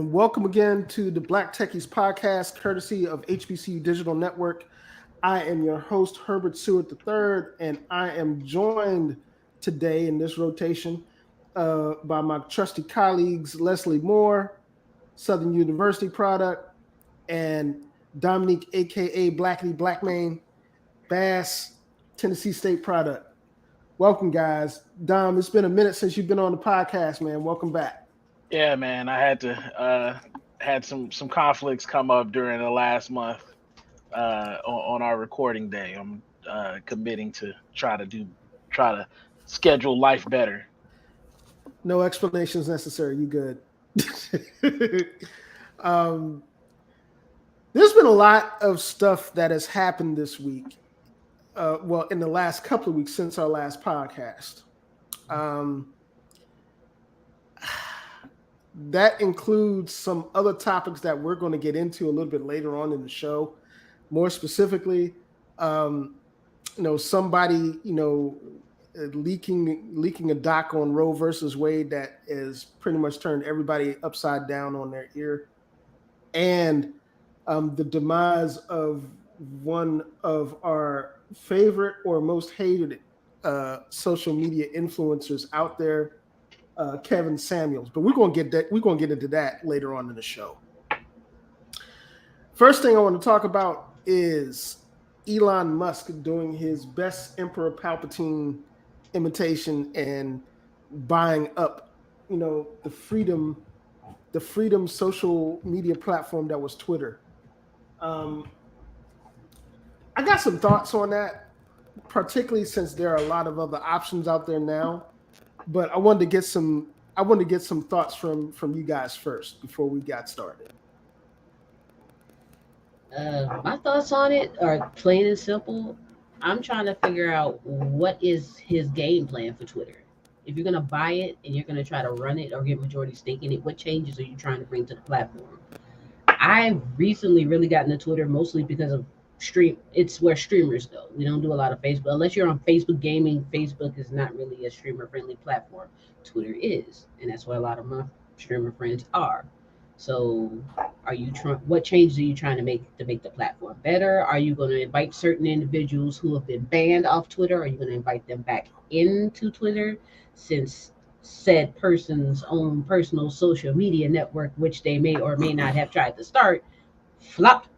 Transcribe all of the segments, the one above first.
and welcome again to the Black Techies podcast, courtesy of HBCU Digital Network. I am your host, Herbert Seward III, and I am joined today in this rotation by my trusty colleagues, Leslie Moore, Southern University product, and Dominique, aka Blackity Blackman, Bass, Tennessee State product. Welcome, guys. Dom, it's been a minute since you've been on the podcast, man. Welcome back. Yeah, man, I had to had some conflicts come up during the last month on our recording day. I'm committing to try to schedule life better. No explanations necessary. You good. um, there's been a lot of stuff that has happened this week. Well, in the last couple of weeks since our last podcast. Um, that includes some other topics that we're going to get into a little bit later on in the show. More specifically, somebody, leaking a doc on Roe versus Wade that has pretty much turned everybody upside down on their ear, and the demise of one of our favorite or most hated social media influencers out there, Kevin Samuels. But we're gonna get into that later on in the show. First thing I want to talk about is Elon Musk doing his best Emperor Palpatine imitation and buying up, the freedom social media platform that was Twitter. I got some thoughts on that, particularly since there are a lot of other options out there now. But I wanted to get some thoughts from you guys first before we got started. My thoughts on it are plain and simple. I'm trying to figure out what is his game plan for Twitter. If you're gonna buy it and you're gonna try to run it or get majority stake in it, what changes are you trying to bring to the platform? I've recently really gotten to Twitter mostly because of stream. It's where streamers go. We don't do a lot of Facebook unless you're on Facebook gaming. Facebook is not really a streamer friendly platform. Twitter is, and that's where a lot of my streamer friends are. So, are you trying? What changes are you trying to make the platform better? Are you going to invite certain individuals who have been banned off Twitter? Are you going to invite them back into Twitter, since said person's own personal social media network, which they may or may not have tried to start, flopped?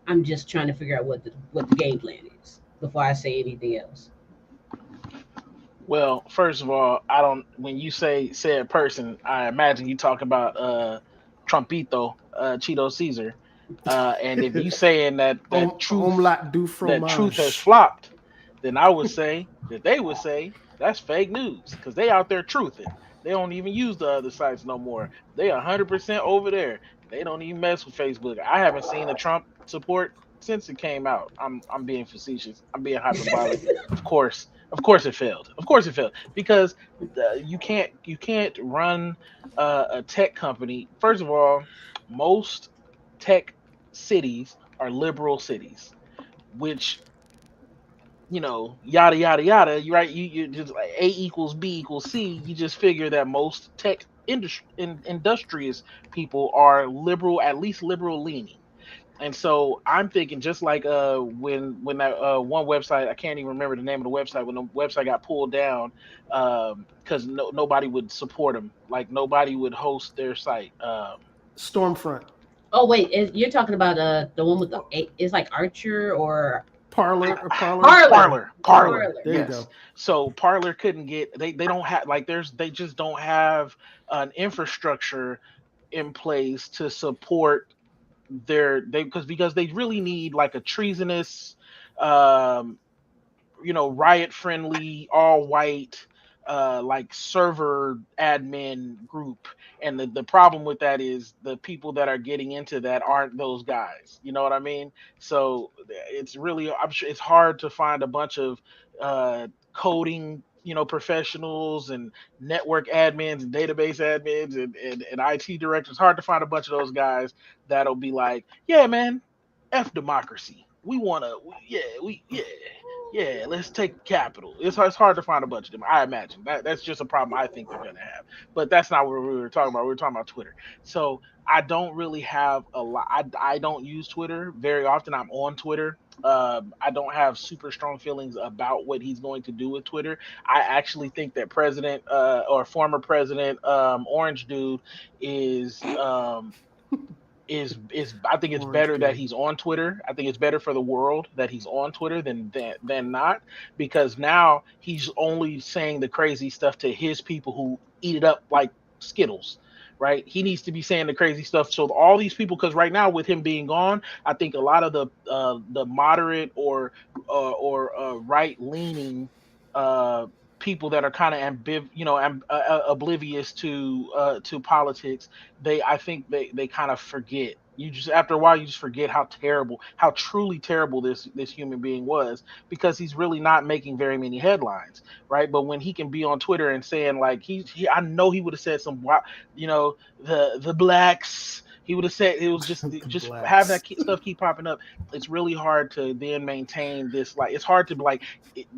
I'm just trying to figure out what the game plan is before I say anything else. Well, first of all, I don't. When you say said person, I imagine you talk about Trumpito, Cheeto Caesar, and if you saying Omelette du that truth has fromage. flopped, then I would say that they would say that's fake news because they out there truthing. They don't even use the other sites no more. They 100% over there. They don't even mess with Facebook. I haven't seen a Trump support since it came out. I'm being facetious. I'm being hyperbolic. Of course it failed. Of course it failed because you can't run a tech company. First of all, most tech cities are liberal cities, which yada yada yada. You right? You just like A equals B equals C. You just figure that most tech industrious people are liberal, at least liberal leaning. And so I'm thinking just like when that one website, I can't even remember the name of the website, when the website got pulled down because nobody would support them, like nobody would host their site. Stormfront. Oh wait, you're talking about the one with the it's like Archer or Parlor. Parlor, Parlor. There you yes. go. So Parlor couldn't get, they don't have, like, they just don't have an infrastructure in place to support because they really need like a treasonous, um riot friendly, all white, like server admin group. And the problem with that is the people that are getting into that aren't those guys. You know what I mean? So it's really, I'm sure it's hard to find a bunch of coding, professionals and network admins and database admins and IT directors. Hard to find a bunch of those guys that'll be like, yeah, man, F democracy. We want to, yeah, we, yeah. Yeah, let's take capital. It's hard to find a bunch of them. I imagine that's just a problem I think they're gonna have. But that's not what we were talking about. We were talking about Twitter. So I don't really have a lot. I don't use Twitter very often. I'm on Twitter. I don't have super strong feelings about what he's going to do with Twitter. I actually think that President or former President Orange Dude is is I think it's Orange better that dude. he's on Twitter. I think it's better for the world that he's on Twitter than not, because now he's only saying the crazy stuff to his people who eat it up like Skittles. Right? He needs to be saying the crazy stuff so all these people, because right now with him being gone, I think a lot of the moderate or right leaning uh people that are kind of oblivious to politics, I think they kind of forget. You just after a while you just forget how terrible, how truly terrible this human being was, because he's really not making very many headlines, right? But when he can be on Twitter and saying like I know he would have said some you know the blacks. He would have said it was The just having that blacks. stuff keep popping up. It's really hard to then maintain this. Like it's hard to like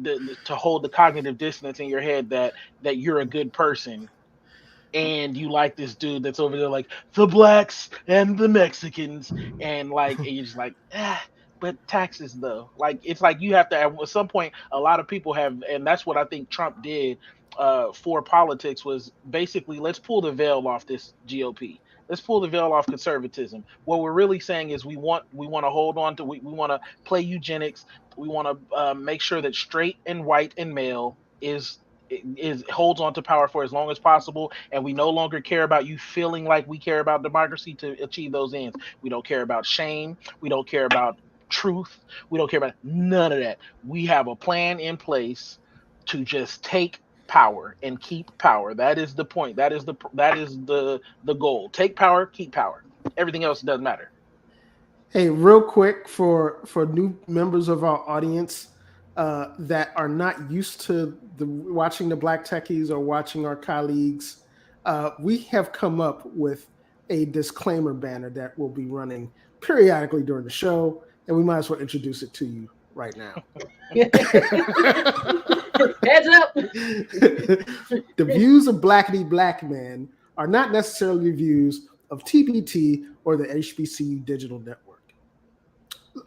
to hold the cognitive dissonance in your head that you're a good person and you like this dude that's over there like the blacks and the Mexicans, and you're just like but taxes though, like it's like you have to at some point, a lot of people have, and that's what I think Trump did for politics, was basically let's pull the veil off this GOP. Let's pull the veil off conservatism. What we're really saying is we want to hold on to, we want to play eugenics. We want to make sure that straight and white and male is holds on to power for as long as possible, and we no longer care about you feeling like we care about democracy to achieve those ends. We don't care about shame. We don't care about truth. We don't care about none of that. We have a plan in place to just take power and keep power. That is the point. That is the goal. Take power, keep power. Everything else doesn't matter. Hey, real quick for new members of our audience that are not used to watching the Black Techies or watching our colleagues, we have come up with a disclaimer banner that will be running periodically during the show, and we might as well introduce it to you right now. Heads up. The views of Blackity Black Man are not necessarily the views of TBT or the HBCU Digital Network.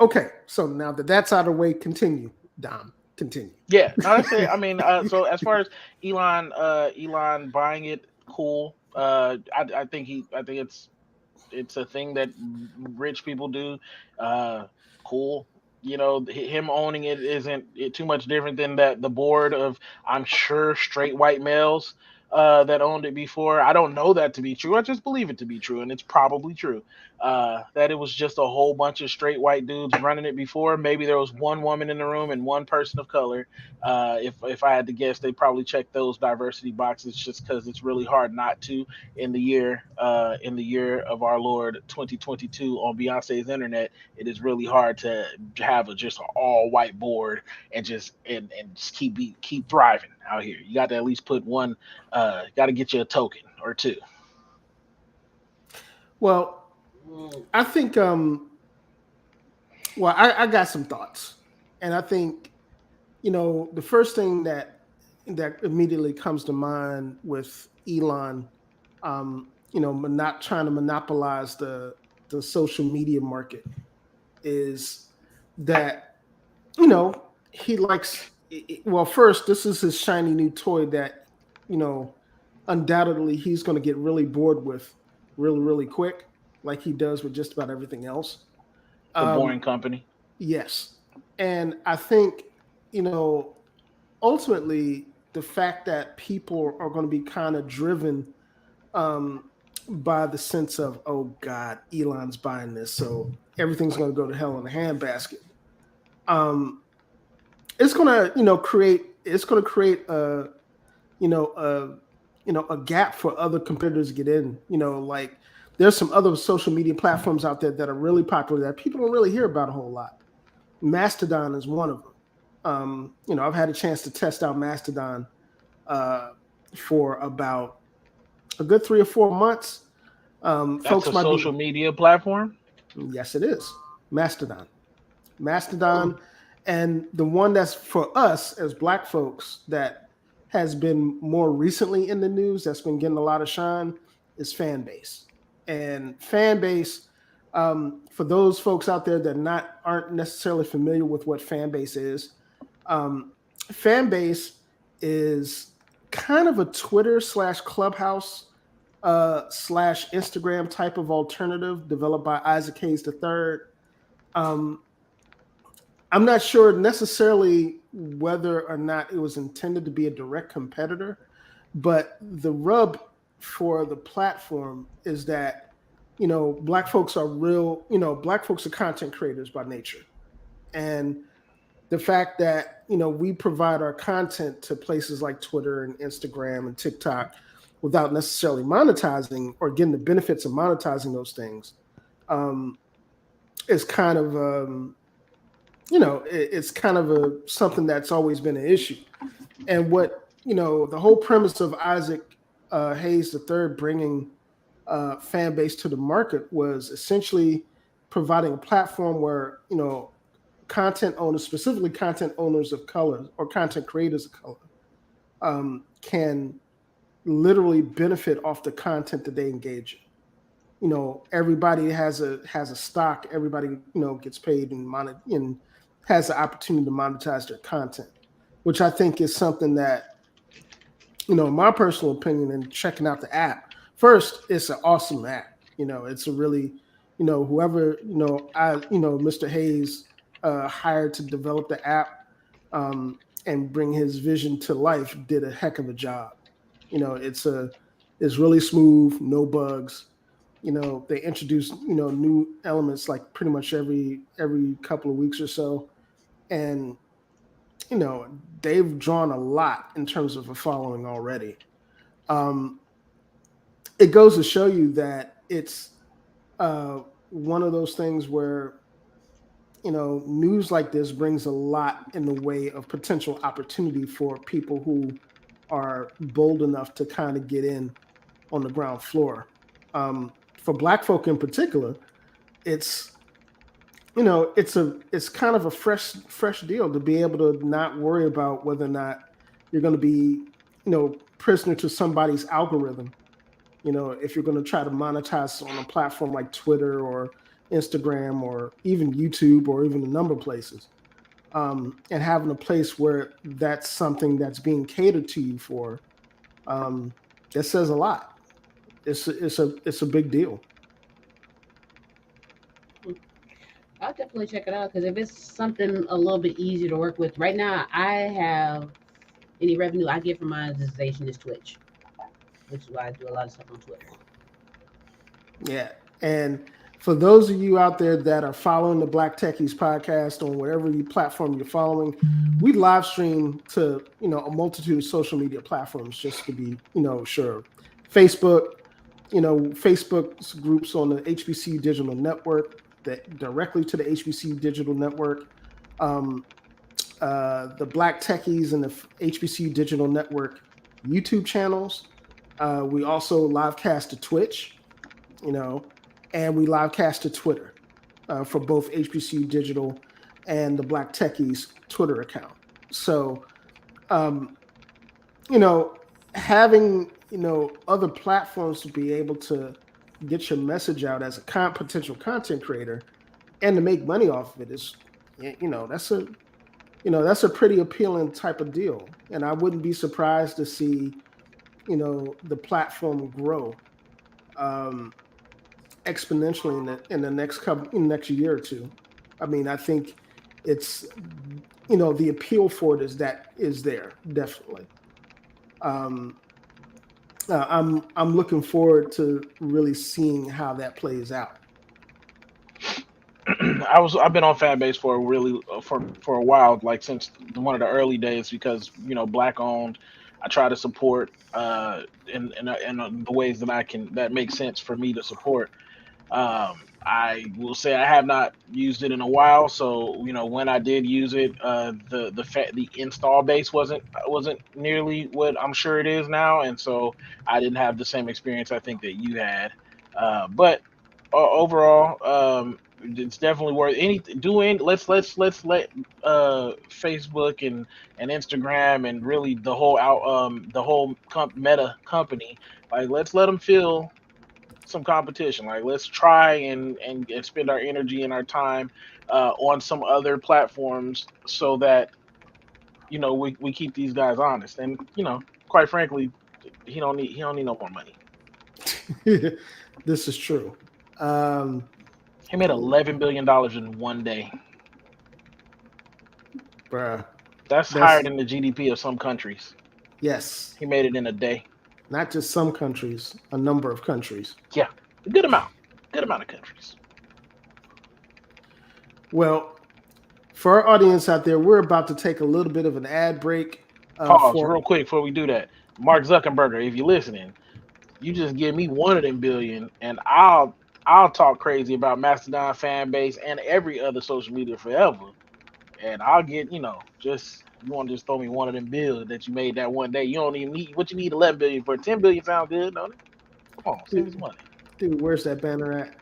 Okay, so now that that's out of the way, continue, Dom. Continue. Yeah, no, that's it. I mean, so as far as Elon buying it, cool. I think it's a thing that rich people do. Uh, cool. Him owning it isn't it too much different than that the board of, I'm sure, straight white males that owned it before. I don't know that to be true. I just believe it to be true, and it's probably true. That it was just a whole bunch of straight white dudes running it before. Maybe there was one woman in the room and one person of color. If I had to guess, they probably checked those diversity boxes just because it's really hard not to in the year of our Lord 2022 on Beyonce's internet. It is really hard to have just an all white board and just keep thriving out here. You got to at least put one. Got to get you a token or two. Well, Mm. I think I got some thoughts. And I think, the first thing that immediately comes to mind with Elon, not trying to monopolize the social media market is that, he likes well, first, this is his shiny new toy that, you know, undoubtedly he's going to get really bored with really, really quick, like he does with just about everything else. The Boring Um, Company. yes. And I think, you know, ultimately, the fact that people are going to be kind of driven um, by the sense of, oh God, Elon's buying this, so everything's going to go to hell in a handbasket. Um, it's going to, create a, you know, a, a gap for other competitors to get in. Like there's some other social media platforms out there that are really popular that people don't really hear about a whole lot. Mastodon is one of them. I've had a chance to test out Mastodon uh, for about a good 3 or 4 months. That's Folks a might social be, media platform. yes, it is Mastodon. Mastodon, And the one that's for us as Black folks that has been more recently in the news, that's been getting a lot of shine, is fan base. And fan base, for those folks out there that not aren't necessarily familiar with what fan base is, um, fan base is kind of a Twitter slash Clubhouse slash Instagram type of alternative developed by Isaac Hayes III. Um, I'm not sure necessarily whether or not it was intended to be a direct competitor, but the rub for the platform is that, Black folks are real, Black folks are content creators by nature. And the fact that, we provide our content to places like Twitter and Instagram and TikTok without necessarily monetizing or getting the benefits of monetizing those things, um, is kind of it's kind of a something that's always been an issue. And what the whole premise of Isaac Hayes III bringing fan base to the market was essentially providing a platform where content owners, specifically content owners of color or content creators of color, can literally benefit off the content that they engage in. Everybody has a stock. Everybody gets paid and has the opportunity to monetize their content, which I think is something that in my personal opinion, and checking out the app first, it's an awesome app. It's a really whoever Mr. Hayes hired to develop the app, and bring his vision to life did a heck of a job. It's really smooth, no bugs. They introduce new elements like pretty much every couple of weeks or so, and they've drawn a lot in terms of a following already. um it goes to show you that it's one of those things where news like this brings a lot in the way of potential opportunity for people who are bold enough to kind of get in on the ground floor. For Black folk in particular, it's it's kind of a fresh deal to be able to not worry about whether or not you're going to be prisoner to somebody's algorithm. If you're going to try to monetize on a platform like Twitter or Instagram or even YouTube or even a number of places, and having a place where that's something that's being catered to you for, that says a lot. It's a big deal. I'll definitely check it out because if it's something a little bit easier to work with, right now I have any revenue I get from monetization is Twitch, which is why I do a lot of stuff on Twitter. Yeah. And for those of you out there that are following the Black Techies podcast on whatever platform you're following, we live stream to, a multitude of social media platforms, just to be, sure. Facebook, Facebook's groups on the HBC Digital Network, that directly to the HBC Digital Network, the Black Techies and the HBC Digital Network YouTube channels. We also live cast to Twitch, and we live cast to Twitter for both HBC Digital and the Black Techies Twitter account. So, having other platforms to be able to get your message out as a potential content creator and to make money off of it is, that's a pretty appealing type of deal. And I wouldn't be surprised to see, the platform grow exponentially in the next year or two. I mean, I think it's the appeal for it is there definitely. I'm looking forward to really seeing how that plays out. I've been on fan base for a really for a while, like since one of the early days, because Black owned. I try to support in the ways that I can, that makes sense for me to support. I will say I have not used it in a while, so when I did use it, the install base wasn't nearly what I'm sure it is now, and so I didn't have the same experience I think that you had. But overall, it's definitely worth anything doing. Let's let Facebook and Instagram and really the whole Meta company, like, let's let them feel some competition. Like, let's try and spend our energy and our time on some other platforms, so that we keep these guys honest. And quite frankly, he don't need no more money. This is true. Um, He made $11 billion in one day. bruh, That's higher that's than the GDP of some countries. yes, He made it in a day. not just some countries, a number of countries. Yeah, a good amount. Good amount of countries. Well, for our audience out there, we're about to take a little bit of an ad break. Pause For real quick before we do that. Mark Zuckerberg, if you're listening, you just give me one of them billion, and I'll talk crazy about Mastodon fan base and every other social media forever. And I'll get, just, you want to just throw me one of them bills that you made that one day. You don't even need what you need 11 billion for. 10 billion sounds good, don't it? Come on, send me some money. dude, where's that banner at?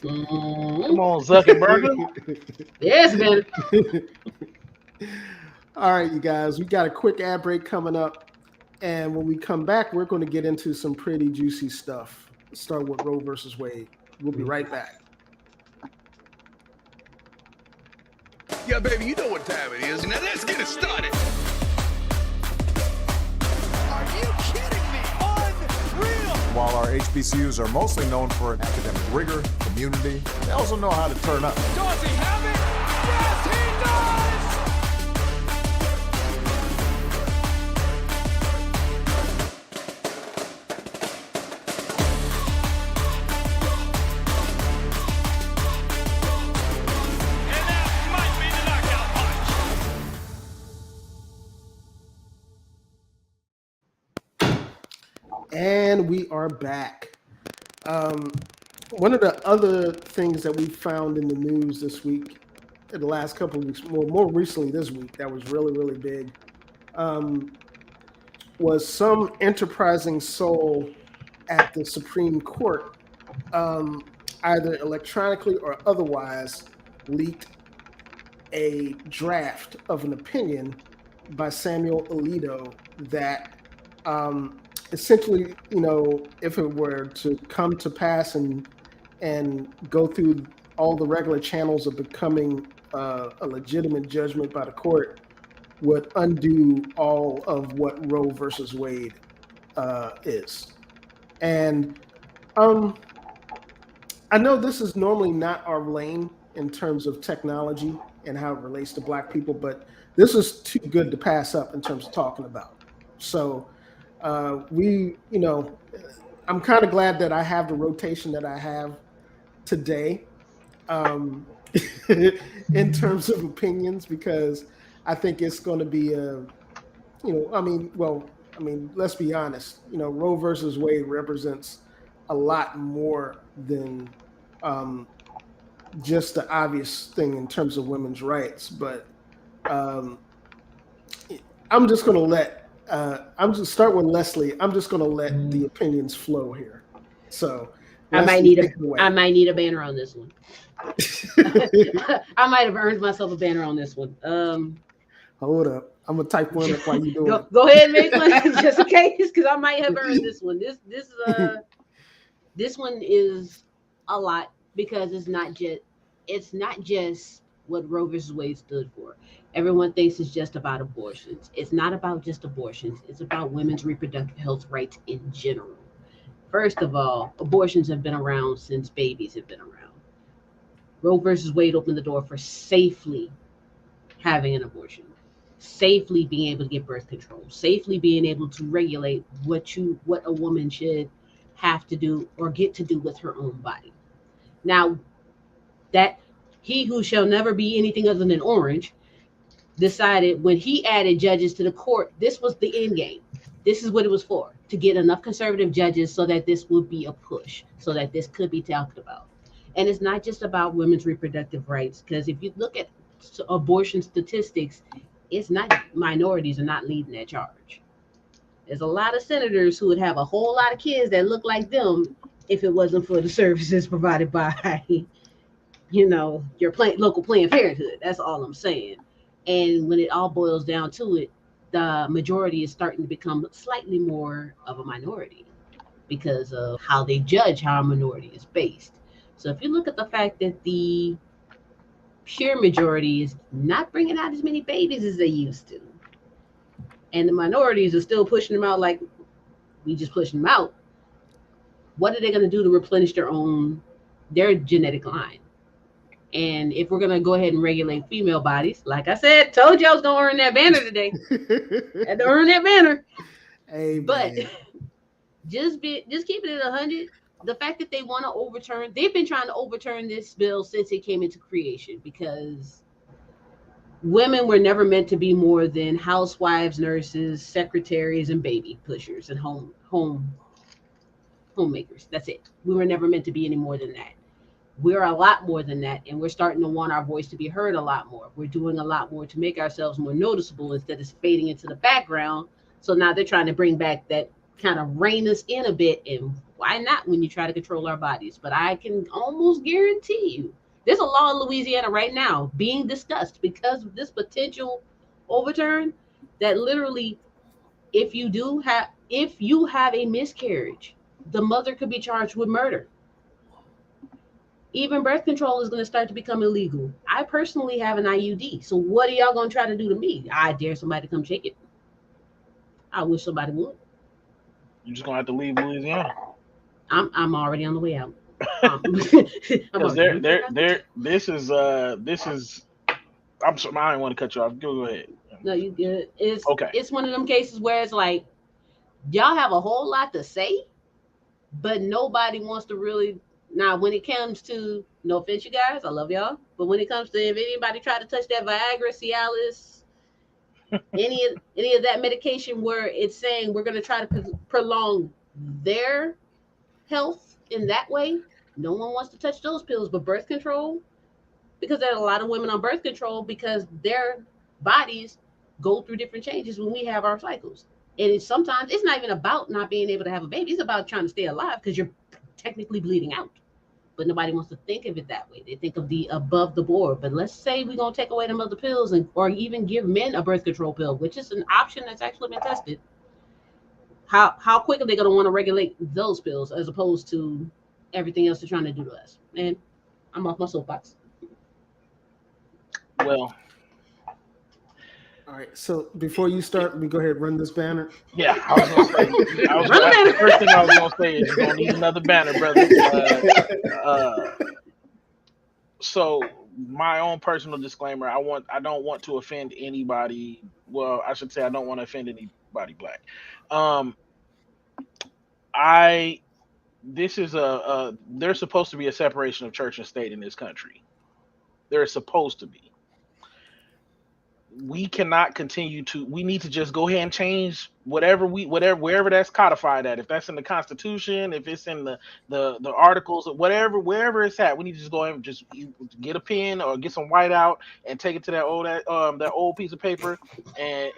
Come on, Zuckerberg. Yes, man. All right, you guys, we got a quick ad break coming up. And when we come back, we're going to get into some pretty juicy stuff. Let's start with Roe versus Wade. We'll be right back. Yeah, baby, you know what time it is. Now let's get it started. Are you kidding me? Unreal! While our HBCUs are mostly known for academic rigor, community, they also know how to turn up. Does he have it? Yes, he does! And that might be the knockout punch. And we are back. One of the other things that we found in the news this week, in the last couple of weeks, more recently this week, that was really, really big, was some enterprising soul at the Supreme Court, either electronically or otherwise, leaked a draft of an opinion by Samuel Alito that essentially, if it were to come to pass and go through all the regular channels of becoming a legitimate judgment by the court, would undo all of what Roe versus Wade is. And I know this is normally not our lane in terms of technology and how it relates to Black people, but this is too good to pass up in terms of talking about. So I'm kind of glad that I have the rotation that I have today in terms of opinions, because I think it's going to be let's be honest, Roe versus Wade represents a lot more than just the obvious thing in terms of women's rights. But I'm just going to start with Leslie. I'm just going to let the opinions flow here. So I might Leslie, need take it away. I might need a banner on this one. I might have earned myself a banner on this one. Hold up. I'm gonna type one up while you doing it. Go ahead and make one just in case, because I might have earned this one. This one is a lot, because it's not just what Roe versus Wade stood for. Everyone thinks it's just about abortions. It's not about just abortions. It's about women's reproductive health rights in general. First of all, abortions have been around since babies have been around. Roe versus Wade opened the door for safely having an abortion, safely being able to get birth control, safely being able to regulate what a woman should have to do or get to do with her own body. Now, that he who shall never be anything other than orange decided, when he added judges to the court, this was the end game. This is what it was for, to get enough conservative judges so that this would be a push, so that this could be talked about. And it's not just about women's reproductive rights, because if you look at abortion statistics, it's not, minorities are not leading that charge. There's a lot of senators who would have a whole lot of kids that look like them, if it wasn't for the services provided by, your local Planned Parenthood. That's all I'm saying. And when it all boils down to it, the majority is starting to become slightly more of a minority because of how they judge how a minority is based. So if you look at the fact that the pure majority is not bringing out as many babies as they used to, and the minorities are still pushing them out like we just pushing them out, what are they going to do to replenish their genetic line? And if we're going to go ahead and regulate female bodies, like I said, told you I was going to earn that banner today. Had to earn that banner. Hey, But man. just keep it at 100. The fact that they've been trying to overturn this bill since it came into creation, because women were never meant to be more than housewives, nurses, secretaries, and baby pushers and homemakers. That's it. We were never meant to be any more than that. We're a lot more than that, and we're starting to want our voice to be heard a lot more. We're doing a lot more to make ourselves more noticeable instead of fading into the background. So now they're trying to bring back that kind of rein us in a bit, and why not when you try to control our bodies? But I can almost guarantee you there's a law in Louisiana right now being discussed because of this potential overturn, that literally if you have a miscarriage, the mother could be charged with murder. Even birth control is going to start to become illegal. I personally have an IUD. So what are y'all going to try to do to me? I dare somebody to come check it. I wish somebody would. You're just gonna have to leave Louisiana. I'm already on the way out. I'm Because already this is. I'm sorry, I didn't want to cut you off. Go ahead. No, you good. It's Okay. it's one of them cases where it's like y'all have a whole lot to say, but nobody wants to really. Now, when it comes to, no offense, you guys, I love y'all, but when it comes to if anybody try to touch that Viagra, Cialis, any of that medication where it's saying we're going to try to prolong their health in that way, no one wants to touch those pills. But birth control, because there are a lot of women on birth control because their bodies go through different changes when we have our cycles. And sometimes it's not even about not being able to have a baby. It's about trying to stay alive because you're technically bleeding out. But nobody wants to think of it that way. They think of the above the board. But let's say we're gonna take away them other pills, or even give men a birth control pill, which is an option that's actually been tested. How quick are they gonna want to regulate those pills as opposed to everything else they're trying to do to us? And I'm off my soapbox. Well, All right. So before you start, let me go ahead and run this banner. yeah, I was gonna say. The first thing I was gonna say is you're gonna need another banner, brother. So my own personal disclaimer: I don't want to offend anybody. Well, I should say I don't want to offend anybody black. Um, I this is there's supposed to be a separation of church and state in this country. There is supposed to be. We cannot continue to. We need to just go ahead and change whatever wherever that's codified at. If that's in the Constitution, if it's in the articles, or whatever, wherever it's at, we need to just go ahead and just get a pen or get some white out and take it to that old piece of paper and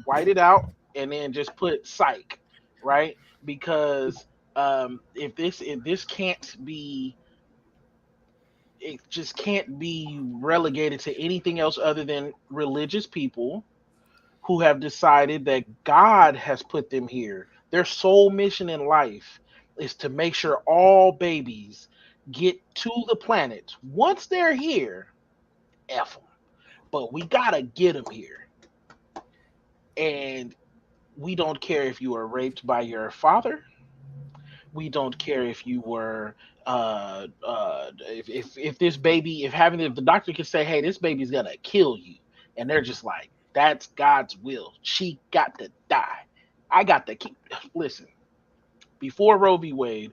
white it out, and then just put psych, right? Because if this can't be, it just can't be relegated to anything else other than religious people who have decided that God has put them here. Their sole mission in life is to make sure all babies get to the planet. Once they're here, F them. But we gotta get them here. And we don't care if you were raped by your father. We don't care if you were if this baby, if the doctor could say, hey, this baby's gonna kill you, and they're just like, that's God's will, she got to die. I got to keep. Listen, before Roe v. Wade,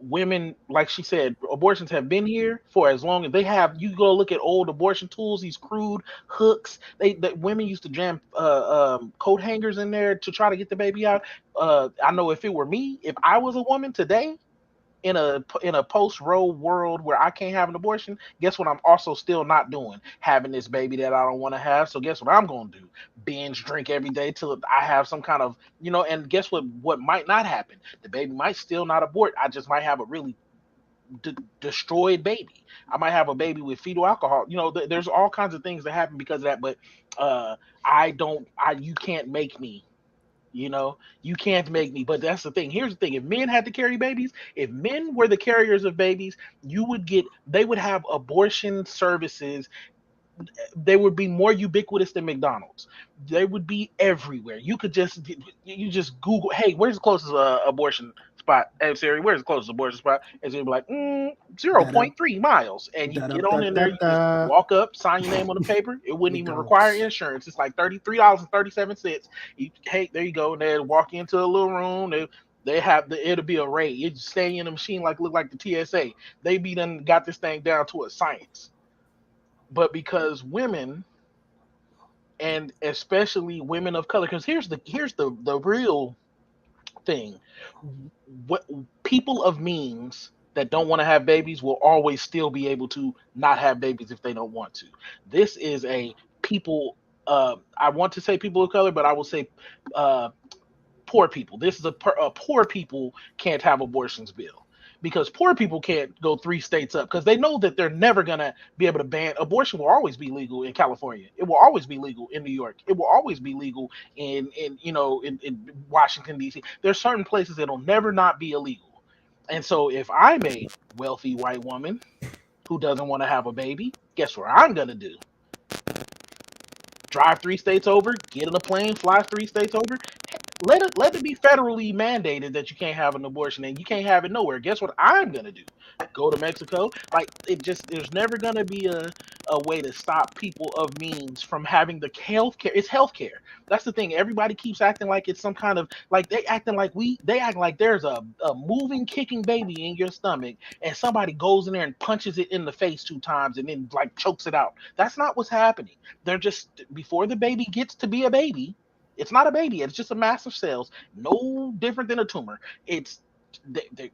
women, like she said, abortions have been here for as long as they have. You go look at old abortion tools, these crude hooks. That women used to jam coat hangers in there to try to get the baby out. I know if it were me, if I was a woman today, in a post Roe world where I can't have an abortion, guess what? I'm also still not doing having this baby that I don't want to have. So guess what I'm gonna do? Binge drink every day till I have some kind of And guess what? What might not happen? The baby might still not abort. I just might have a really destroyed baby. I might have a baby with fetal alcohol. There's all kinds of things that happen because of that. But uh, I don't. You can't make me. You can't make me. But that's the thing. Here's the thing. If men had to carry babies, if men were the carriers of babies, they would have abortion services. They would be more ubiquitous than McDonald's. They would be everywhere. You just Google, hey, where's the closest abortion spot? Hey Siri, where's the closest abortion spot? And she'll be like, Da da 0.3 miles. And you da get da on in da there, you just da. walk up, sign your name on the paper. It wouldn't even require McDonald's. insurance. It's like $33.37. Hey, there you go. And then walk into a little room. They have it'll be a rate. You just stay in the machine look like the TSA. They be done got this thing down to a science. But because women, and especially women of color, because here's the real thing. What people of means that don't want to have babies will always still be able to not have babies if they don't want to. This is a people, I want to say people of color, but I will say uh poor people. This is a poor people can't have abortions bill, because poor people can't go 3 states up because they know that they're never gonna be able to ban abortion. Will always be legal in California. It will always be legal in New York. It will always be legal in Washington D.C. There's certain places that'll never not be illegal. And so if I'm a wealthy white woman who doesn't want to have a baby, guess what I'm gonna do? Drive 3 states over, get in a plane, fly 3 states over. Let it be federally mandated that you can't have an abortion and you can't have it nowhere. Guess what I'm gonna do? Go to Mexico. Like, there's never gonna be a way to stop people of means from having the health care. It's health care. That's the thing. Everybody keeps acting like it's some kind of, like, they act like there's a moving, kicking baby in your stomach and somebody goes in there and punches it in the face 2 times and then like chokes it out. That's not what's happening. They're just, before the baby gets to be a baby, it's not a baby. It's just a mass of cells, no different than a tumor. It's they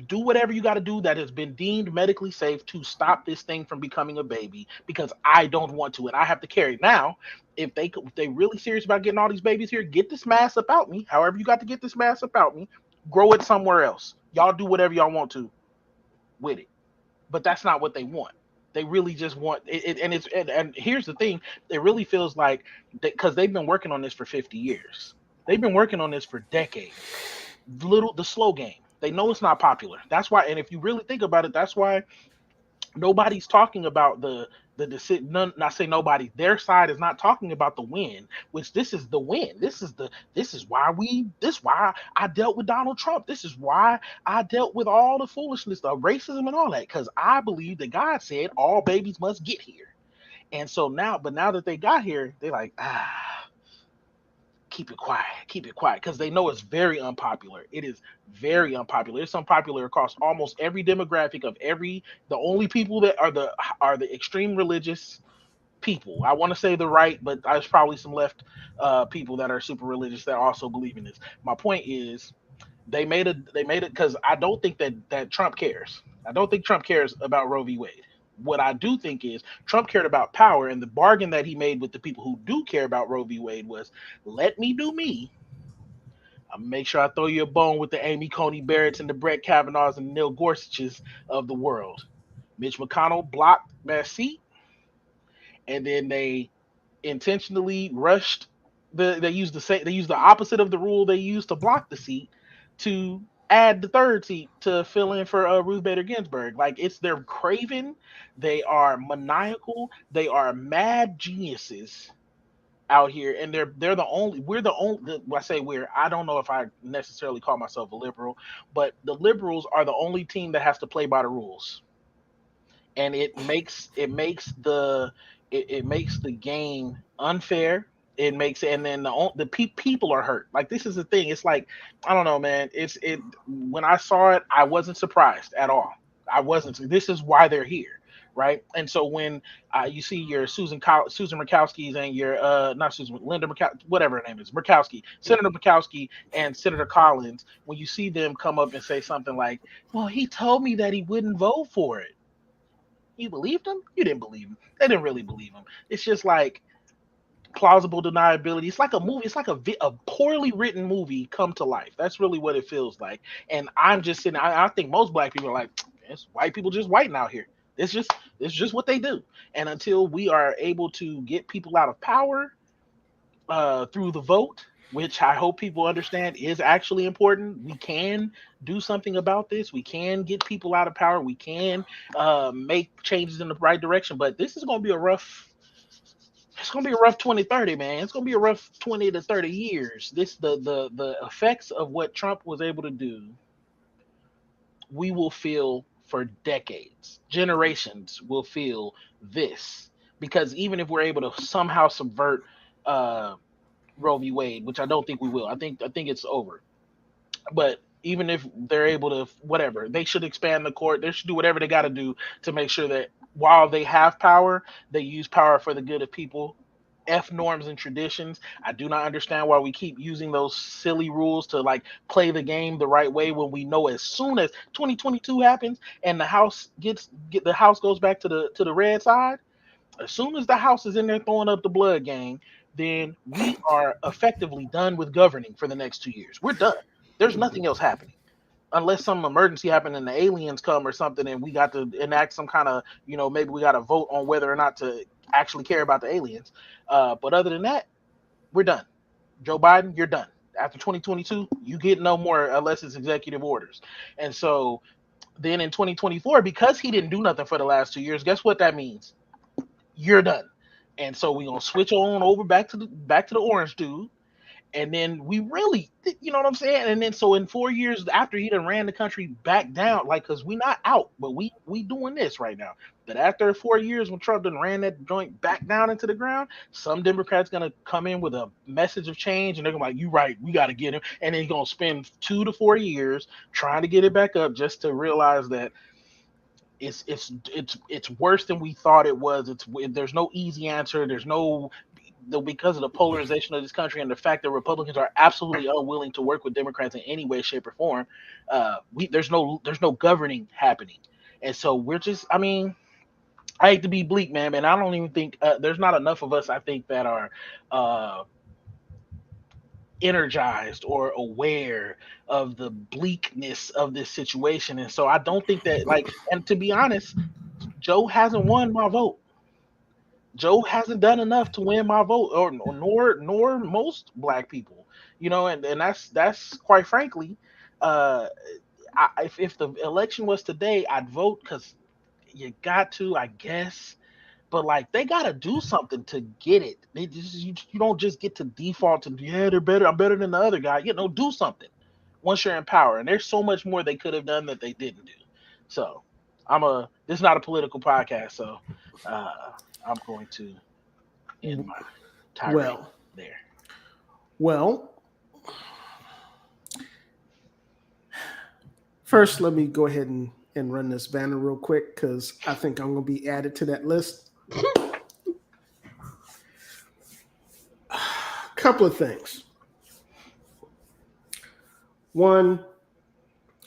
do whatever you got to do that has been deemed medically safe to stop this thing from becoming a baby, because I don't want to, and I have to carry it. Now, if they really serious about getting all these babies here, get this mass up out me. However you got to get this mass up out me, grow it somewhere else. Y'all do whatever y'all want to with it. But that's not what they want. They really just want it, and here's the thing. It really feels like, because they've been working on this for 50 years. They've been working on this for decades. The slow game. They know it's not popular. That's why. And if you really think about it, that's why nobody's talking about the decision. Not say nobody. Their side is not talking about the win. Which, this is the win. This is why I dealt with Donald Trump. This is why I dealt with all the foolishness, the racism, and all that. Because I believe that God said all babies must get here. And so now that they got here, they're like, keep it quiet, because they know it's very unpopular. It is very unpopular. It's unpopular across almost every demographic of every. The only people that are the extreme religious people. I want to say the right, but there's probably some left people that are super religious that also believe in this. My point is, they made it because I don't think that Trump cares. I don't think Trump cares about Roe v. Wade. What I do think is Trump cared about power, and the bargain that he made with the people who do care about Roe v. Wade was, let me do me. I'll make sure I throw you a bone with the Amy Coney Barretts and the Brett Kavanaughs and Neil Gorsuches of the world. Mitch McConnell blocked that seat, and then they intentionally rushed they used the opposite of the rule they used to block the seat to add the third seat to fill in for Ruth Bader Ginsburg. Like, they're craven, they are maniacal, they are mad geniuses out here, and they're the only we're the only I say we're I don't know if I necessarily call myself a liberal, but the liberals are the only team that has to play by the rules, and it makes the game unfair. It makes And then people are hurt. Like, this is the thing. It's like, I don't know, man. When I saw it, I wasn't surprised at all. I wasn't. This is why they're here, right? And so when you see your Susan Murkowski's and your not Susan Linda whatever her name is, Murkowski, Senator Murkowski and Senator Collins, when you see them come up and say something like, "Well, he told me that he wouldn't vote for it," you believed him? You didn't believe him. They didn't really believe him. It's just like plausible deniability. It's like a movie. It's like a poorly written movie come to life. That's really what it feels like. And I'm just sitting. I think most black people are like, it's white people just whiting out here. It's just what they do. And until we are able to get people out of power through the vote, which I hope people understand is actually important, we can do something about this. We can get people out of power. We can make changes in the right direction. But this is going to be a rough. It's gonna be a rough 2030, man. It's gonna be a rough 20 to 30 years. The effects of what Trump was able to do, we will feel for decades. Generations will feel this. Because even if we're able to somehow subvert uh Roe v. Wade, which I don't think we will. I think it's over. But even if they're able to, whatever, they should expand the court. They should do whatever they got to do to make sure that while they have power, they use power for the good of people. F norms and traditions. I do not understand why we keep using those silly rules to like play the game the right way when we know as soon as 2022 happens and the house goes back to the red side, as soon as the house is in there throwing up the blood gang, then we are effectively done with governing for the next 2 years. We're done. There's nothing else happening unless some emergency happened and the aliens come or something and we got to enact some kind of, maybe we got to vote on whether or not to actually care about the aliens. But other than that, we're done. Joe Biden, you're done. After 2022, you get no more unless it's executive orders. And so then in 2024, because he didn't do nothing for the last 2 years, guess what that means? You're done. And so we're gonna switch on over back to the orange dude, and then we really, you know what I'm saying? And then so in 4 years after he done ran the country back down, like, cause we not out, but we doing this right now. But after 4 years when Trump done ran that joint back down into the ground, some Democrats gonna come in with a message of change, and they're gonna be like, "You right, we got to get him," and then he's gonna spend 2 to 4 years trying to get it back up just to realize that it's worse than we thought it was. There's no easy answer. There's no because of the polarization of this country and the fact that Republicans are absolutely unwilling to work with Democrats in any way, shape, or form. There's no governing happening, and so we're just. I mean, I hate to be bleak, man, and I don't even think there's not enough of us. I think that are. Energized or aware of the bleakness of this situation, and so I don't think that, like, and to be honest, Joe hasn't won my vote. Joe hasn't done enough to win my vote, or nor most black people, and that's quite frankly, uh, if the election was today, I'd vote because you got to, I guess, but like they got to do something to get it. You don't just get to default to, yeah, they're better. I'm better than the other guy. Do something once you're in power, and there's so much more they could have done that they didn't do. So this is not a political podcast, so I'm going to end my tirade Well, there. well, first let me go ahead and run this banner real quick because I think I'm going to be added to that list. Couple of things. One,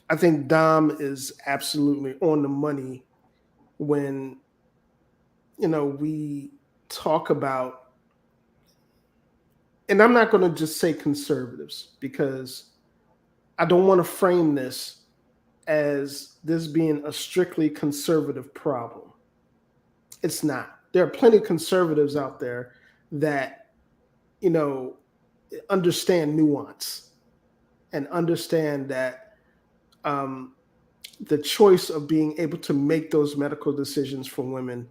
I think Dom is absolutely on the money when we talk about, and I'm not going to just say conservatives because I don't want to frame this as this being a strictly conservative problem. It's not. There are plenty of conservatives out there that understand nuance and understand that the choice of being able to make those medical decisions for women,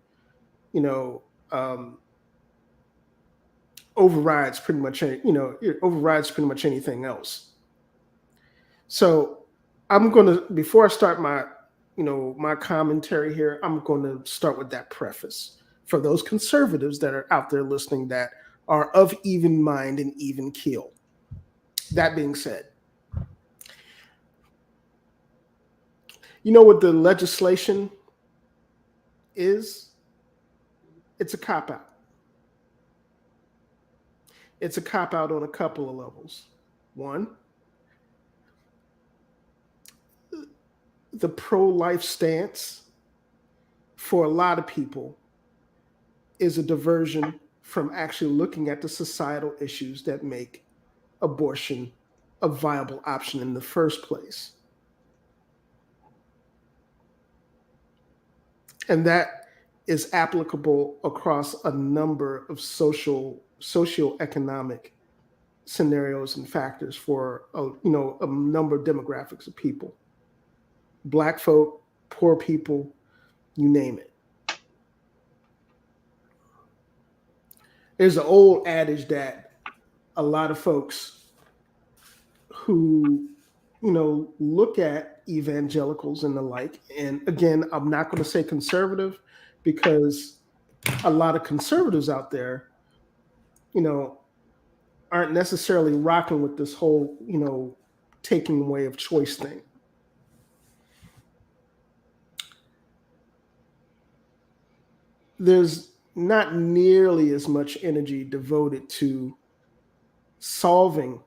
overrides pretty much it overrides pretty much anything else. So I'm gonna, before I start my commentary here, I'm going to start with that preface for those conservatives that are out there listening that are of even mind and even keel. That being said, with the legislation is it's a cop out. It's a cop out on a couple of levels. One, the pro life stance for a lot of people is a diversion from actually looking at the societal issues that make abortion a viable option in the first place. And that is applicable across a number of socioeconomic scenarios and factors for a number of demographics of people. Black folk, poor people, you name it. There's an old adage that a lot of folks who look at evangelicals and the like, and again, I'm not going to say conservative because a lot of conservatives out there, aren't necessarily rocking with this whole, taking away of choice thing. There's not nearly as much energy devoted to solving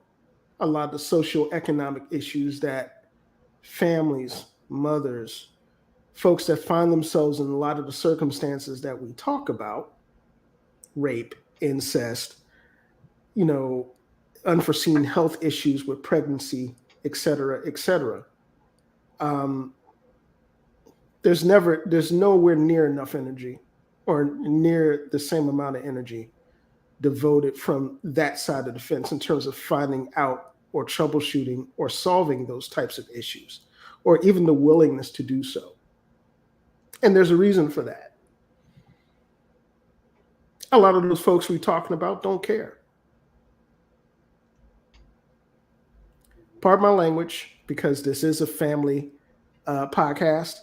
a lot of the socioeconomic issues that families, mothers, folks that find themselves in a lot of the circumstances that we talk about, rape, incest, unforeseen health issues with pregnancy, et cetera, et cetera. There's nowhere near enough energy or near the same amount of energy devoted from that side of the fence in terms of finding out or troubleshooting or solving those types of issues, or even the willingness to do so. And there's a reason for that. A lot of those folks we're talking about don't care. Pardon my language, because this is a family podcast,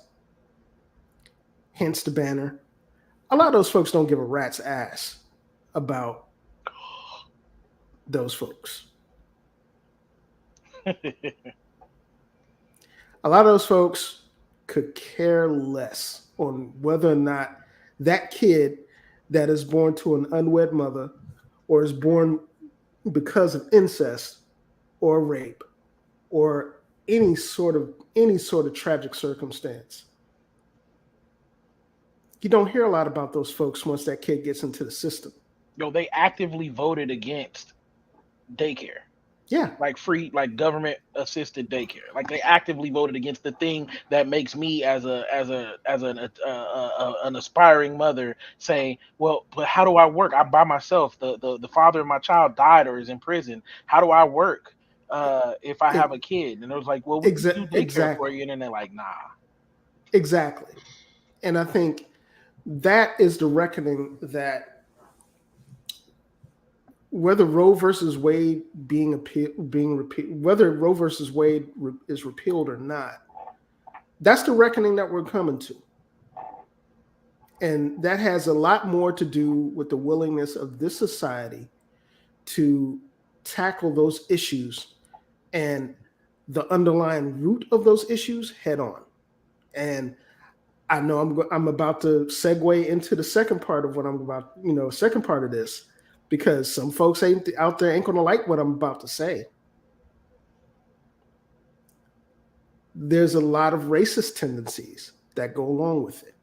hence the banner. A lot of those folks don't give a rat's ass about those folks. A lot of those folks could care less on whether or not that kid that is born to an unwed mother or is born because of incest or rape or any sort of tragic circumstance. You don't hear a lot about those folks once that kid gets into the system. They actively voted against daycare. Yeah. Like free, like government assisted daycare. Like they actively voted against the thing that makes me as an aspiring mother say, well, but how do I work? I'm by myself. The father of my child died or is in prison. How do I work if I have a kid? And it was like, well, we can do daycare for you. And then they're like, nah. Exactly. And I think that is the reckoning that whether Roe versus Wade whether Roe versus Wade is repealed or not, that's the reckoning that we're coming to. And that has a lot more to do with the willingness of this society to tackle those issues and the underlying root of those issues head on. And I know I'm about to segue into the second part of what I'm about, second part of this, because some folks out there ain't going to like what I'm about to say. There's a lot of racist tendencies that go along with it.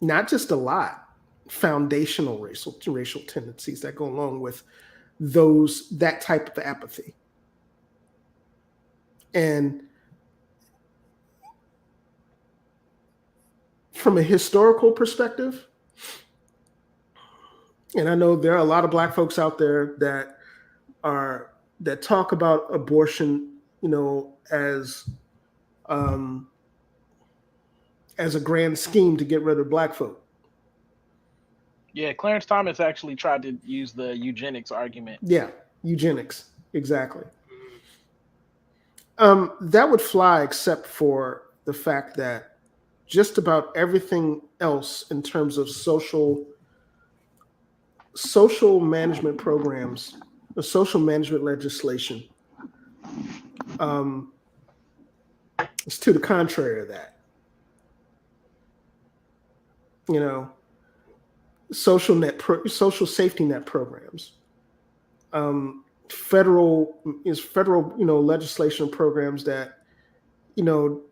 Not just a lot, foundational racial tendencies that go along with that type of apathy. And from a historical perspective, and I know there are a lot of Black folks out there that talk about abortion, as a grand scheme to get rid of Black folk. Yeah, Clarence Thomas actually tried to use the eugenics argument. Yeah, eugenics, exactly. That would fly except for the fact that just about everything else in terms of social management programs, the social management legislation, is to the contrary of that. you know, social safety net programs, federal legislation programs that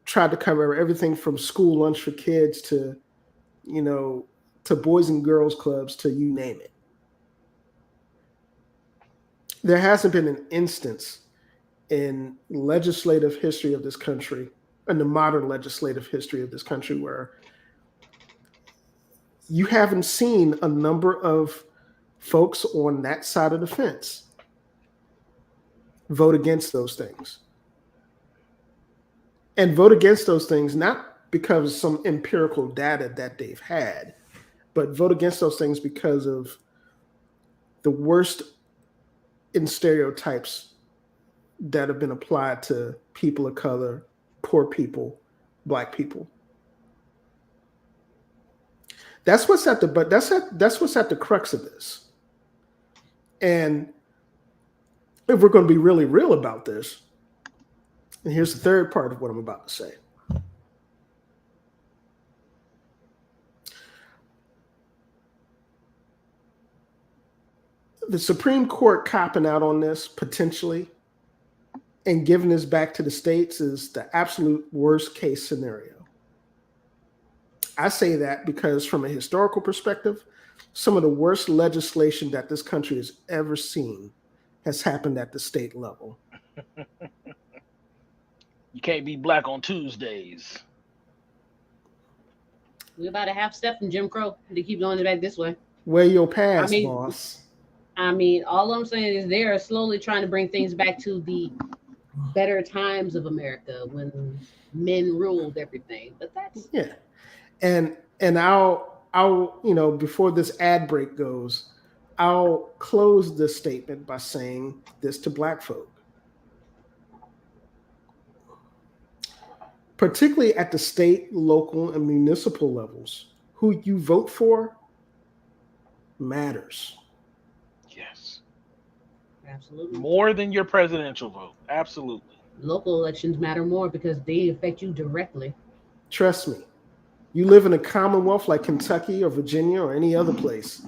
tried to cover everything from school lunch for kids to you know to boys and girls clubs to you name it. There hasn't been an instance in legislative history of this country, in the modern legislative history of this country, where you haven't seen a number of folks on that side of the fence vote against those things. And vote against those things not because of some empirical data that they've had, but vote against those things because of the worst in stereotypes that have been applied to people of color, poor people, black people. That's what's at the crux of this. And if we're going to be really real about this, and here's the third part of what I'm about to say. The Supreme Court copping out on this potentially and giving this back to the states is the absolute worst case scenario. I say that because from a historical perspective, some of the worst legislation that this country has ever seen has happened at the state level. You can't be black on Tuesdays. We're about a half step from Jim Crow. They keep going back this way. Where your pass, boss? I mean, all I'm saying is they are slowly trying to bring things back to the better times of America when men ruled everything. But that's and I'll before this ad break goes, I'll close this statement by saying this to black folk. Particularly at the state, local, and municipal levels, who you vote for matters. Yes. Absolutely. More than your presidential vote. Absolutely. Local elections matter more because they affect you directly. Trust me. You live in a commonwealth like Kentucky or Virginia or any other place.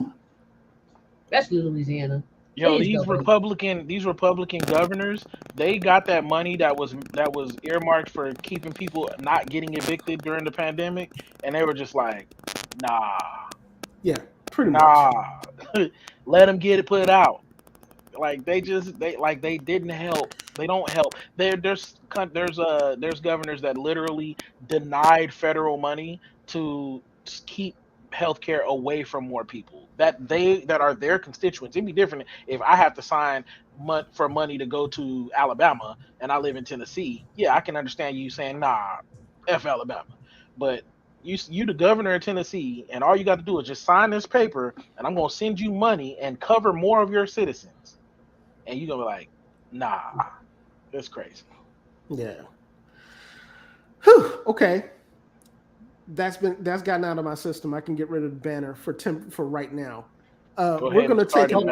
Especially Louisiana. Yo, these Republican governors, they got that money that was earmarked for keeping people not getting evicted during the pandemic, and they were just like, nah. Yeah, pretty much. Let them get it put out. Like they didn't help. They don't help. There's governors that literally denied federal money to keep healthcare away from more people that are their constituents. It'd be different if I have to sign for money to go to Alabama and I live in Tennessee. Yeah, I can understand you saying, nah, F Alabama. But you the governor of Tennessee, and all you got to do is just sign this paper, and I'm gonna send you money and cover more of your citizens. And you're gonna be like, nah, that's crazy. Yeah. Whew, okay. That's gotten out of my system. I can get rid of the banner for right now. We're going to take hold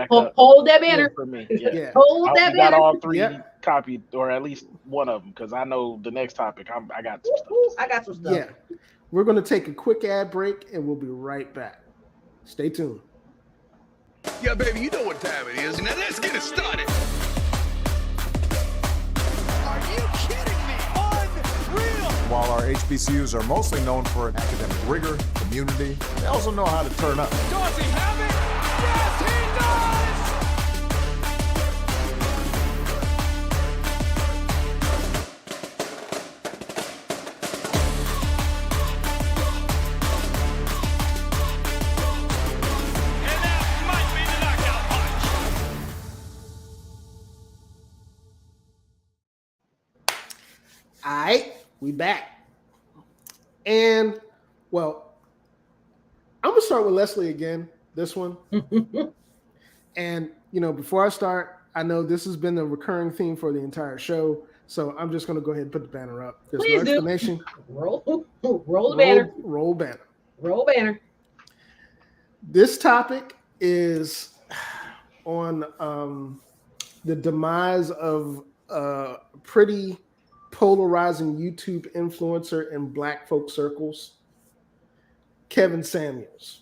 that banner for me. Yeah. Hold that banner. Got all three copied, or at least one of them, because I know the next topic. I got some stuff. I got some stuff. Yeah. We're going to take a quick ad break, and we'll be right back. Stay tuned. Yeah, baby, you know what time it is. Now let's get it started. Are you kidding me? Unreal! While our HBCUs are mostly known for academic rigor, community, they also know how to turn up. Does he have it? Yes, he does! All right, we back. And, well, I'm going to start with Leslie again, this one. And, before I start, I know this has been the recurring theme for the entire show, so I'm just going to go ahead and put the banner up. There's no explanation. Roll the banner. Roll banner. Roll banner. This topic is on the demise of a pretty polarizing YouTube influencer in black folk circles, Kevin Samuels.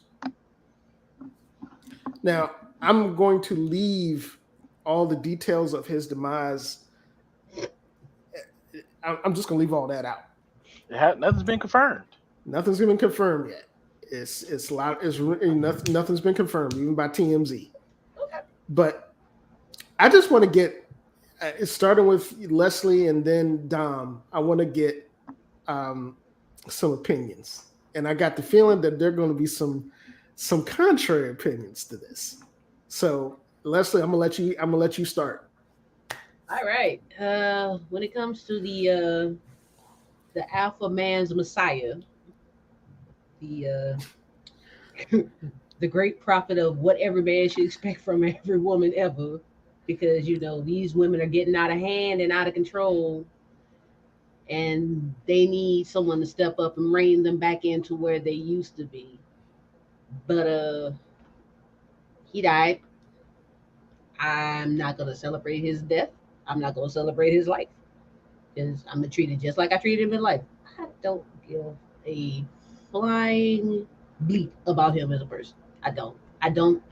Now, I'm going to leave all the details of his demise. I'm just going to leave all that out. Nothing's been confirmed. Nothing's been confirmed yet. Nothing's been confirmed even by TMZ. Okay. But I just want to get starting with Leslie and then Dom. I want to get some opinions, and I got the feeling that there are going to be some contrary opinions to this. So Leslie, I'm gonna let you start. All right. When it comes to the alpha man's messiah, the the great prophet of what every man should expect from every woman ever, because these women are getting out of hand and out of control, and they need someone to step up and rein them back into where they used to be. But he died. I'm not gonna celebrate his death. I'm not gonna celebrate his life, because I'm gonna treat it just like I treated him in life. I don't give a flying bleep about him as a person. I don't.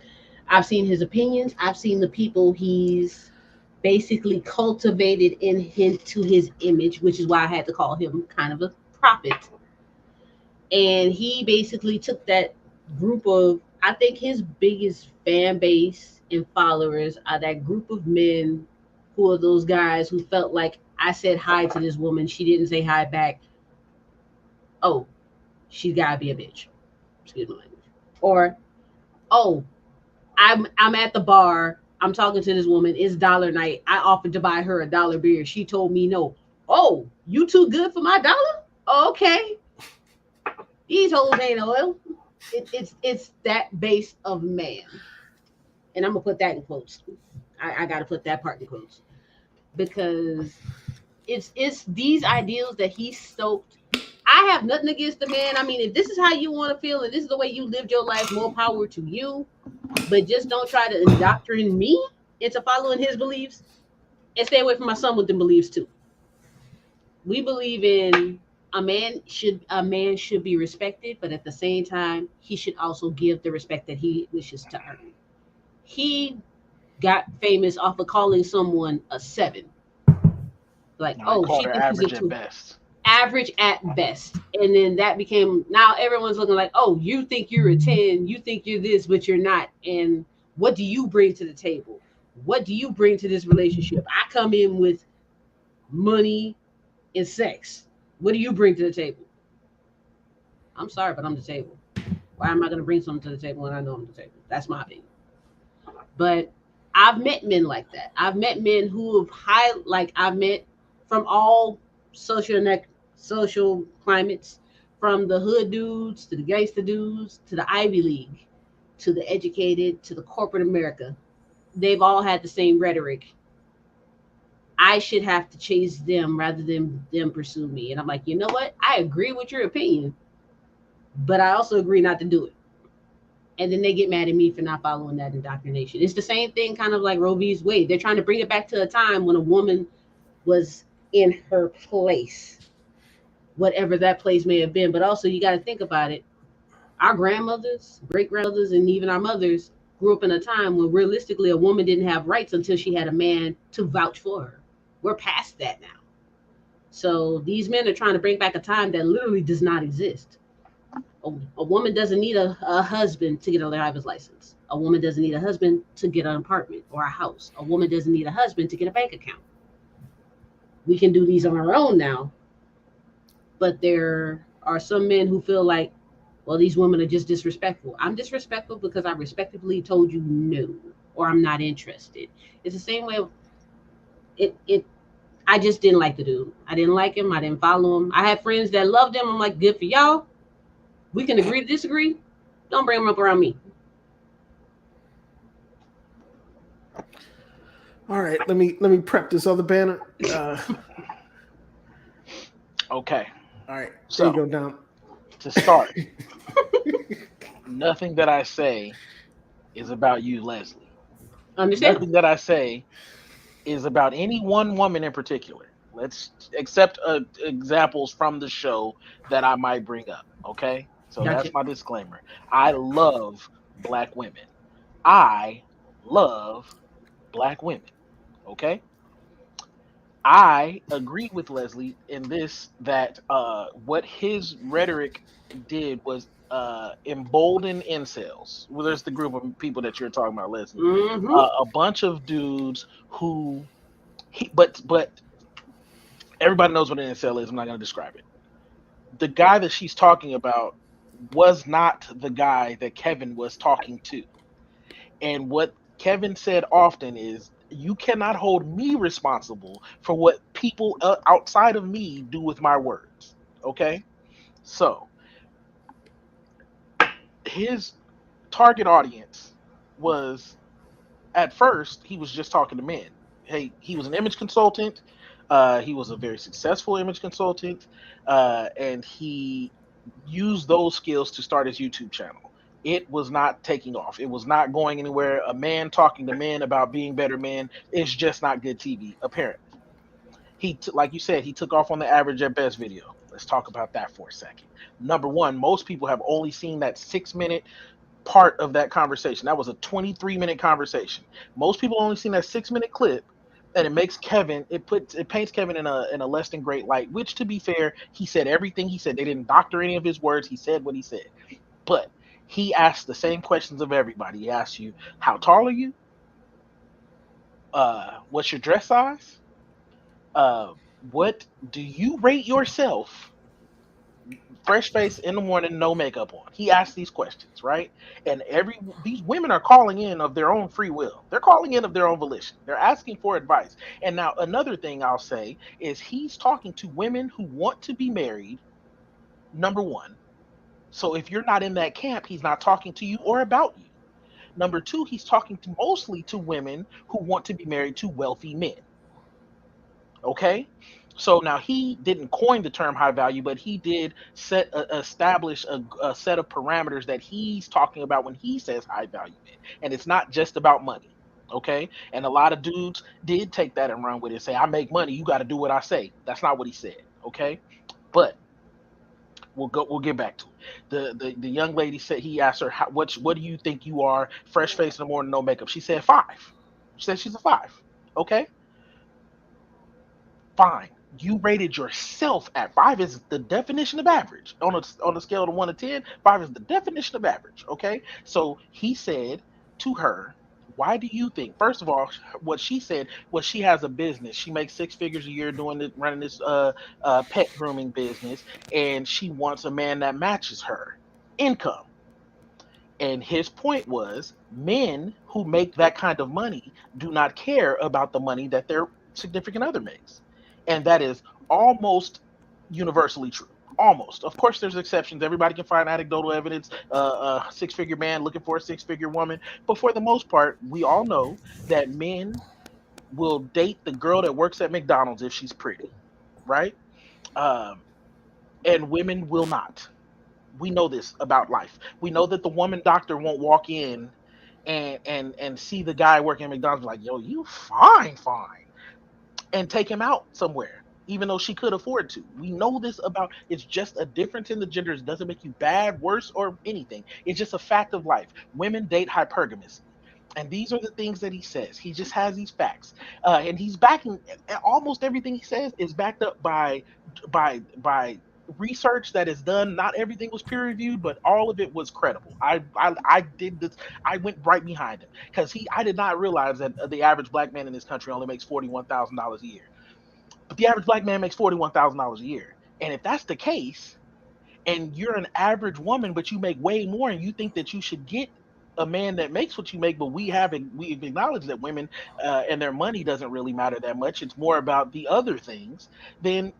I've seen his opinions. I've seen the people he's basically cultivated into his image, which is why I had to call him kind of a prophet. And he basically took that group of, I think his biggest fan base and followers are that group of men who are those guys who felt like, I said hi to this woman, she didn't say hi back. Oh, she's gotta be a bitch. Excuse my language. Or, oh, I'm at the bar, I'm talking to this woman, it's dollar night. I offered to buy her $1 beer. She told me no. Oh, you too good for my dollar? Oh, okay. These hoes ain't oil. It's that base of man. And I'm gonna put that in quotes. I gotta put that part in quotes. Because it's these ideals that he stoked. I have nothing against the man. I mean, if this is how you want to feel and this is the way you lived your life, more power to you. But just don't try to indoctrinate me into following his beliefs, and stay away from my son with them beliefs too. We believe in a man should be respected, but at the same time, he should also give the respect that he wishes to earn. He got famous off of calling someone a 7. Like, No, oh, she thinks he's a average 2. at best. Average at best. And then that became, now everyone's looking like, oh, you think you're a 10, you think you're this, but you're not. And what do you bring to the table? What do you bring to this relationship? I come in with money and sex. What do you bring to the table? I'm sorry, but I'm the table. Why am I going to bring something to the table when I know I'm the table? That's my opinion. But I've met men like that. I've met men who have I've met from all social climates, from the hood dudes to the gangster dudes to the Ivy League to the educated to the corporate America. They've all had the same rhetoric. I should have to chase them rather than them pursue me. And I'm like, you know what? I agree with your opinion, but I also agree not to do it. And then they get mad at me for not following that indoctrination. It's the same thing, kind of like Roe v's Wade. They're trying to bring it back to a time when a woman was in her place, whatever that place may have been. But also, you got to think about it. Our grandmothers, great grandmothers, and even our mothers grew up in a time when realistically a woman didn't have rights until she had a man to vouch for her. We're past that now. So these men are trying to bring back a time that literally does not exist. A woman doesn't need a husband to get a driver's license. A woman doesn't need a husband to get an apartment or a house. A woman doesn't need a husband to get a bank account. We can do these on our own now. But there are some men who feel like, well, these women are just disrespectful. I'm disrespectful because I respectfully told you no, or I'm not interested. It's the same way. I just didn't like the dude. I didn't like him. I didn't follow him. I had friends that loved him. I'm like, good for y'all. We can agree to disagree. Don't bring him up around me. All right, let me prep this other banner. Okay. All right, So, there you go, Dom. To start, nothing that I say is about you, Leslie. Understand? Nothing that I say is about any one woman in particular. Let's accept examples from the show that I might bring up. Okay. So Gotcha. that's my disclaimer. I love black women. I love black women. Okay? I agree with Leslie in this that what his rhetoric did was embolden incels. Well, there's the group of people that you're talking about, Leslie. Mm-hmm. A bunch of dudes who but everybody knows what an incel is. I'm not going to describe it. The guy that she's talking about was not the guy that Kevin was talking to. And what Kevin said often is, you cannot hold me responsible for what people outside of me do with my words. Okay? So, his target audience was, at first, he was just talking to men. Hey, he was an image consultant. He was a very successful image consultant. And he used those skills to start his YouTube channel. It was not taking off. It was not going anywhere. A man talking to men about being better men is just not good TV, apparently. Like you said, he took off on the average at best video. Let's talk about that for a second. Number one, most people have only seen that 6 minute part of that conversation. That was a 23-minute conversation. Most people only seen that 6 minute clip, and it makes Kevin, it paints Kevin in a less than great light, which, to be fair, he said everything he said. They didn't doctor any of his words. He said what he said. But he asked the same questions of everybody. He asked you, how tall are you? What's your dress size? Uh, what do you rate yourself? Fresh face in the morning, no makeup on. He asked these questions, right? And these women are calling in of their own free will. They're calling in of their own volition. They're asking for advice. And now another thing I'll say is, he's talking to women who want to be married, number one. So if you're not in that camp, he's not talking to you or about you. Number two, he's talking to mostly to women who want to be married to wealthy men. Okay, so now he didn't coin the term high value, but he did establish a set of parameters that he's talking about when he says high value men, and it's not just about money. Okay, and a lot of dudes did take that and run with it and say, I make money, you got to do what I say. That's not what he said. Okay, but we'll get back to it. The young lady said, he asked her, what do you think you are? Fresh face in the morning, no makeup. She said 5. She said she's a 5. Okay, fine. You rated yourself at 5 is the definition of average. On a scale of 1 to 10, 5 is the definition of average. Okay. So he said to her, why do you think, first of all, what she said was she has a business. She makes 6 figures a year doing it, running this pet grooming business, and she wants a man that matches her income. And his point was, men who make that kind of money do not care about the money that their significant other makes. And that is almost universally true. Almost. Of course, there's exceptions. Everybody can find anecdotal evidence. A 6 figure man looking for a 6 figure woman. But for the most part, we all know that men will date the girl that works at McDonald's if she's pretty, right? Um, and women will not. We know this about life. We know that the woman doctor won't walk in and see the guy working at McDonald's like, yo, you fine, and take him out somewhere, even though she could afford to. We know this about, it's just a difference in the genders. It doesn't make you bad, worse, or anything. It's just a fact of life. Women date hypergamously. And these are the things that he says. He just has these facts, and he's backing, almost everything he says is backed up by research that is done. Not everything was peer reviewed, but all of it was credible. I did this. I went right behind him because I did not realize that the average black man in this country only makes $41,000 a year. But the average black man makes $41,000 a year, and if that's the case, and you're an average woman, but you make way more, and you think that you should get a man that makes what you make, but we've acknowledged that women and their money doesn't really matter that much. It's more about the other things. Then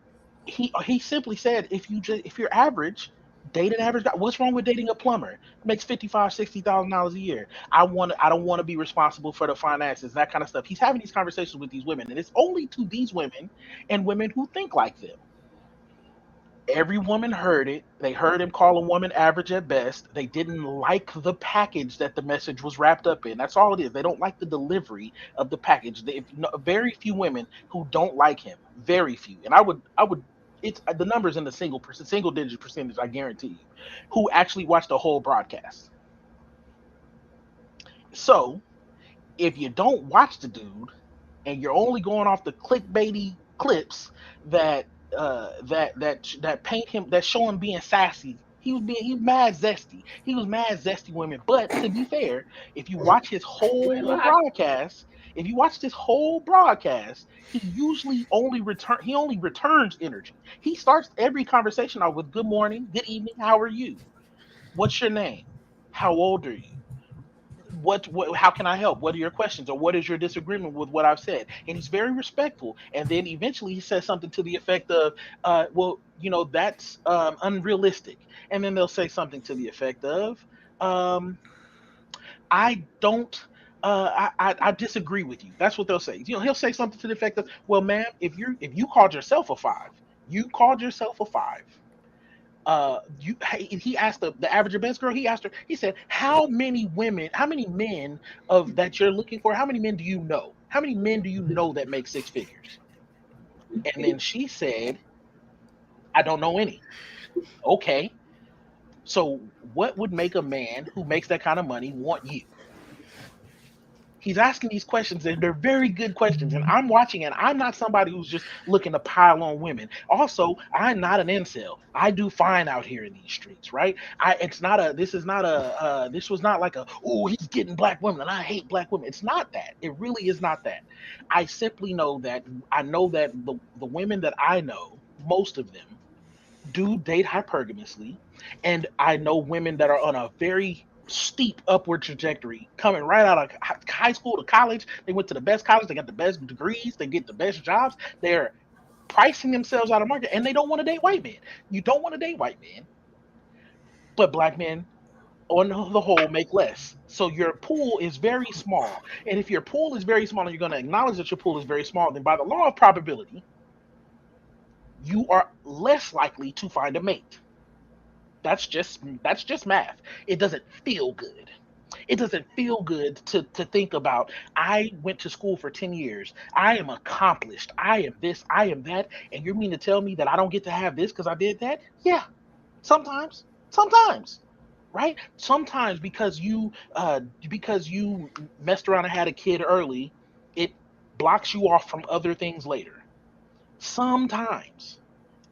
he simply said, if you're average, date an average guy. What's wrong with dating a plumber? Makes $55,000-$60,000 a year. I don't want to be responsible for the finances, that kind of stuff. He's having these conversations with these women, and it's only to these women and women who think like them. Every woman heard it. They heard him call a woman average at best. They didn't like the package that the message was wrapped up in. That's all it is. They don't like the delivery of the package. No, very few women who don't like him. Very few. And I would It's the numbers in the single digit percentage, I guarantee you, who actually watch the whole broadcast. So if you don't watch the dude and you're only going off the clickbaity clips that that paint him, that show him being sassy. He was mad zesty. He was mad zesty women. But to be fair, if you watch his whole broadcast, if you watch this whole broadcast, he only returns energy. He starts every conversation out with good morning, good evening, how are you? What's your name? How old are you? What how can I help? What are your questions, or what is your disagreement with what I've said? And he's very respectful, and then eventually he says something to the effect of well, that's unrealistic. And then they'll say something to the effect of um I don't I disagree with you. That's what they'll say. He'll say something to the effect of, well, ma'am, if you called yourself a five, you called yourself a five, he asked the average best girl, he asked her, he said, how many men of that you're looking for, how many men do you know, how many men do you know that make six figures? And then she said, I don't know any. Okay, so what would make a man who makes that kind of money want you? He's asking these questions, and they're very good questions. And I'm watching, and I'm not somebody who's just looking to pile on women. Also, I'm not an incel. I do fine out here in these streets, right? It's not a. This is not a. This was not like a. Oh, he's getting black women, and I hate black women. It's not that. It really is not that. I simply know that the women that I know, most of them do date hypergamously, and I know women that are on a very steep upward trajectory, coming right out of high school to college. They went to the best college, they got the best degrees, they get the best jobs. They're pricing themselves out of market, and they don't want to date white men. You don't want to date white men, but black men on the whole make less. So your pool is very small. And if your pool is very small and you're going to acknowledge that your pool is very small, then by the law of probability, you are less likely to find a mate. That's just math. It doesn't feel good. It doesn't feel good to think about. I went to school for 10 years. I am accomplished. I am this, I am that. And you mean to tell me that I don't get to have this because I did that? Yeah, sometimes. Sometimes. Right? Sometimes because you messed around and had a kid early, it blocks you off from other things later. Sometimes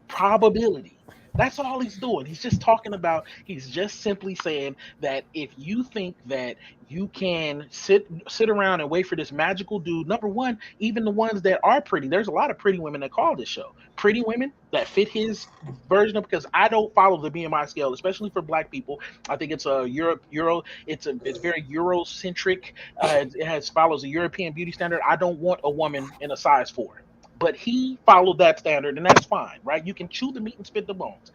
probability. That's all he's doing. He's just simply saying that if you think that you can sit around and wait for this magical dude, number one, even the ones that are pretty, there's a lot of pretty women that call this show. Pretty women that fit his version of, because I don't follow the BMI scale, especially for black people. I think it's a it's very Eurocentric. It has follows a European beauty standard. I don't want a woman in a size 4, but he followed that standard, and that's fine, right? You can chew the meat and spit the bones.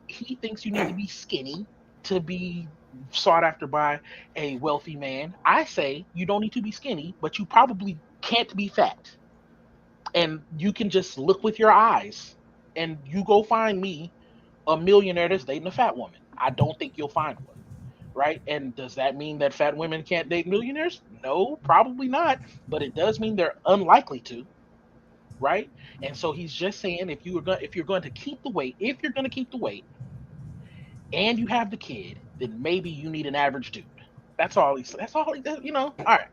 He thinks you need to be skinny to be sought after by a wealthy man. I say you don't need to be skinny, but you probably can't be fat. And you can just look with your eyes, and you go find me a millionaire that's dating a fat woman. I don't think you'll find one. Right? And does that mean that fat women can't date millionaires? No, probably not. But it does mean they're unlikely to, right? And so he's just saying, if you're going to keep the weight, if you're going to keep the weight, and you have the kid, then maybe you need an average dude. That's all he's. That's all he. All right.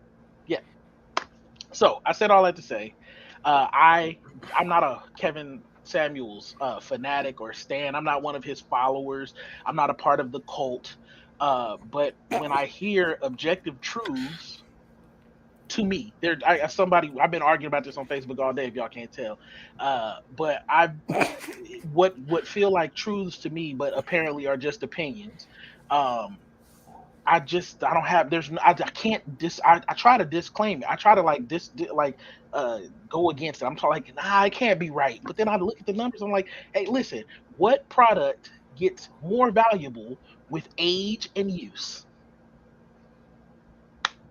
Yeah. So I said all that to say, I'm not a Kevin Samuels fanatic or stan. I'm not one of his followers. I'm not a part of the cult. But when I hear objective truths, to me, somebody I've been arguing about this on Facebook all day. If y'all can't tell, but I what feel like truths to me, but apparently are just opinions. Um, I don't have I can't I try to disclaim it. I try to like go against it. I'm like, nah, I can't be right. But then I look at the numbers. I'm like, hey, listen, what product gets more valuable with age and use?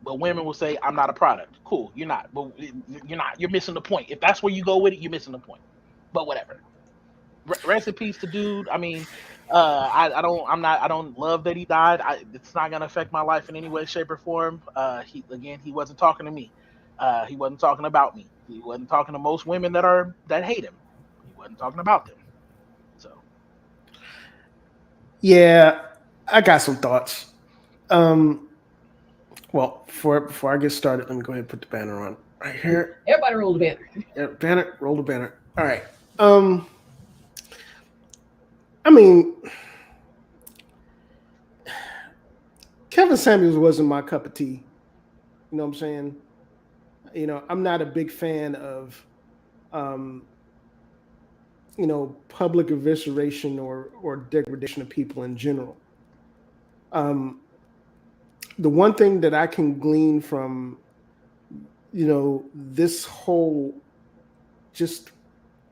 But women will say, I'm not a product. Cool, you're not. But you're not. You're missing the point. If that's where you go with it, you're missing the point. But whatever. Rest in peace to dude. I mean, I don't love that he died. It's not gonna affect my life in any way, shape, or form. He wasn't talking to me. He wasn't talking about me. He wasn't talking to most women that hate him. He wasn't talking about them. Yeah, I got some thoughts. Um, well, before I get started, let me go ahead and put the banner on right here. Everybody roll the banner. Yeah, banner, roll the banner. All right. Um, I mean, Kevin Samuels wasn't my cup of tea. You know what I'm saying? I'm not a big fan of, um, public evisceration or degradation of people in general. Um, the one thing that I can glean from, this whole just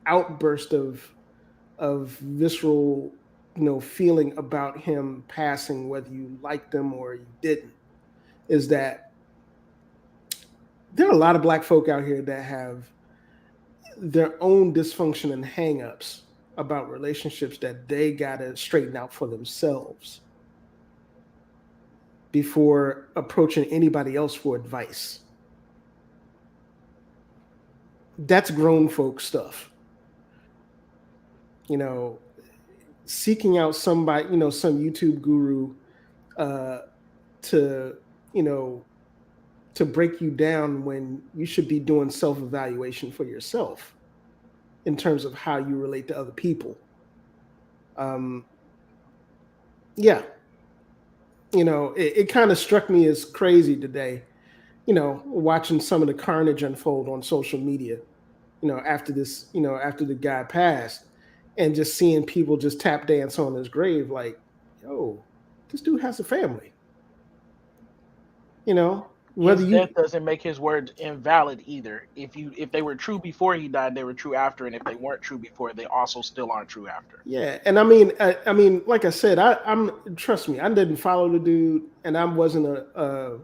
outburst of visceral, feeling about him passing, whether you liked him or you didn't, is that there are a lot of black folk out here that have their own dysfunction and hangups about relationships that they gotta straighten out for themselves before approaching anybody else for advice. That's grown folk stuff. You know, seeking out somebody, some YouTube guru uh, to, you know, to break you down when you should be doing self evaluation for yourself in terms of how you relate to other people. Um, yeah, it kind of struck me as crazy today, watching some of the carnage unfold on social media, after this, after the guy passed, and just seeing people just tap dance on his grave like, yo, this dude has a family. Whether His death you doesn't make his words invalid either. If they were true before he died, they were true after, and if they weren't true before, they also still aren't true after. Yeah, and I mean, like I said, I'm trust me, I didn't follow the dude, and I wasn't a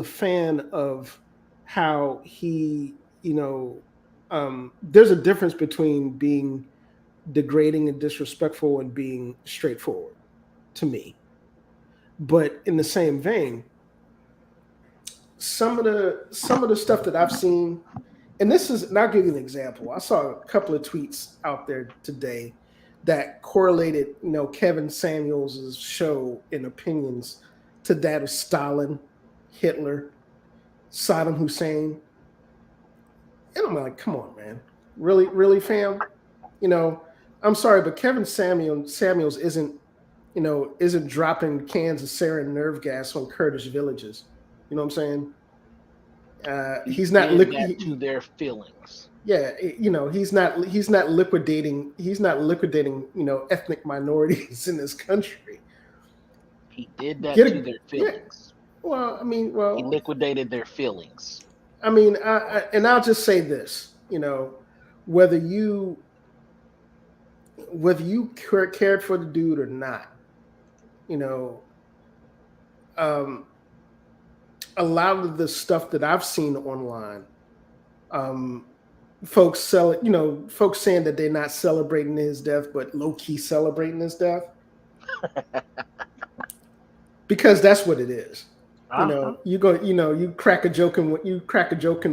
fan of how he, there's a difference between being degrading and disrespectful and being straightforward to me. But in the same vein, some of the stuff that I've seen, and this is, and I'll give you an example. I saw a couple of tweets out there today that correlated, Kevin Samuels' show and opinions to that of Stalin, Hitler, Saddam Hussein. And I'm like, come on, man. Really, really, fam? You know, I'm sorry, but Kevin Samuels isn't dropping cans of sarin nerve gas on Kurdish villages. You know what I'm saying? He He's not did that to their feelings. yeah, he's not liquidating ethnic minorities in this country. He did that Get to a their yeah. feelings. Well, I mean, He liquidated their feelings. and I'll just say this, whether you cared for the dude or not, you know, um, a lot of the stuff that I've seen online, um, folks saying that they're not celebrating his death, but low key celebrating his death because that's what it is. Uh-huh. You crack a joke in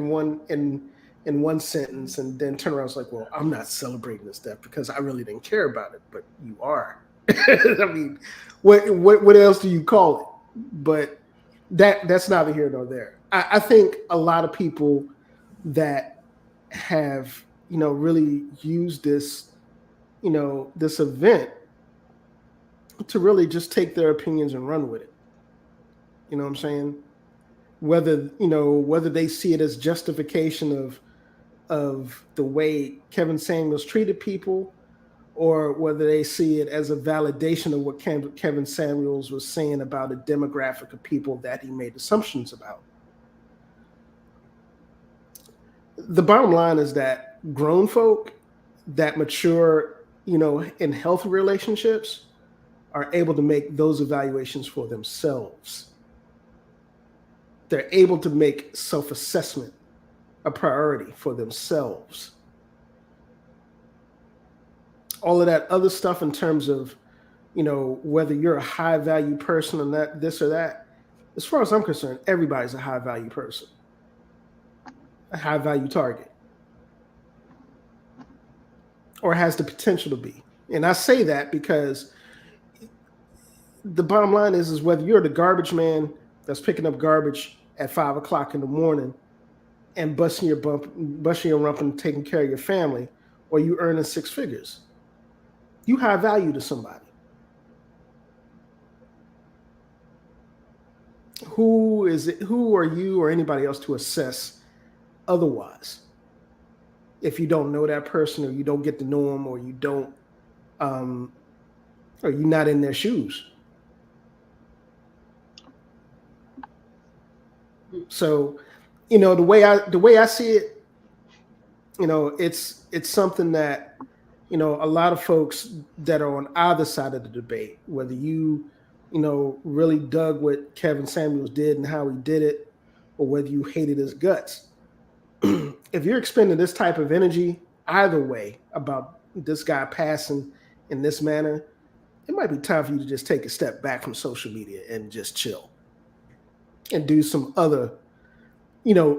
one sentence, and then turn around and it's like, well, I'm not celebrating this death because I really didn't care about it, but you are. I mean, what else do you call it? But that's neither here nor there. I think a lot of people that have really used this event to really just take their opinions and run with it. You know what I'm saying? Whether they see it as justification of the way Kevin Samuels treated people, or whether they see it as a validation of what Kevin Samuels was saying about a demographic of people that he made assumptions about. The bottom line is that grown folk that mature, in healthy relationships are able to make those evaluations for themselves. They're able to make self-assessment a priority for themselves. All of that other stuff in terms of, whether you're a high value person or that, this or that, as far as I'm concerned, everybody's a high value person, a high value target, or has the potential to be. And I say that because the bottom line is whether you're the garbage man that's picking up garbage at 5 o'clock in the morning and busting your rump and taking care of your family, or you earning six figures, you high value to somebody. Who is it? Who are you or anybody else to assess otherwise? If you don't know that person, or you don't get to know them, or you don't, or you're not in their shoes. So, the way I see it, it's something that, a lot of folks that are on either side of the debate, whether really dug what Kevin Samuels did and how he did it, or whether you hated his guts. If you're expending this type of energy either way about this guy passing in this manner, it might be time for you to just take a step back from social media and just chill and do some other,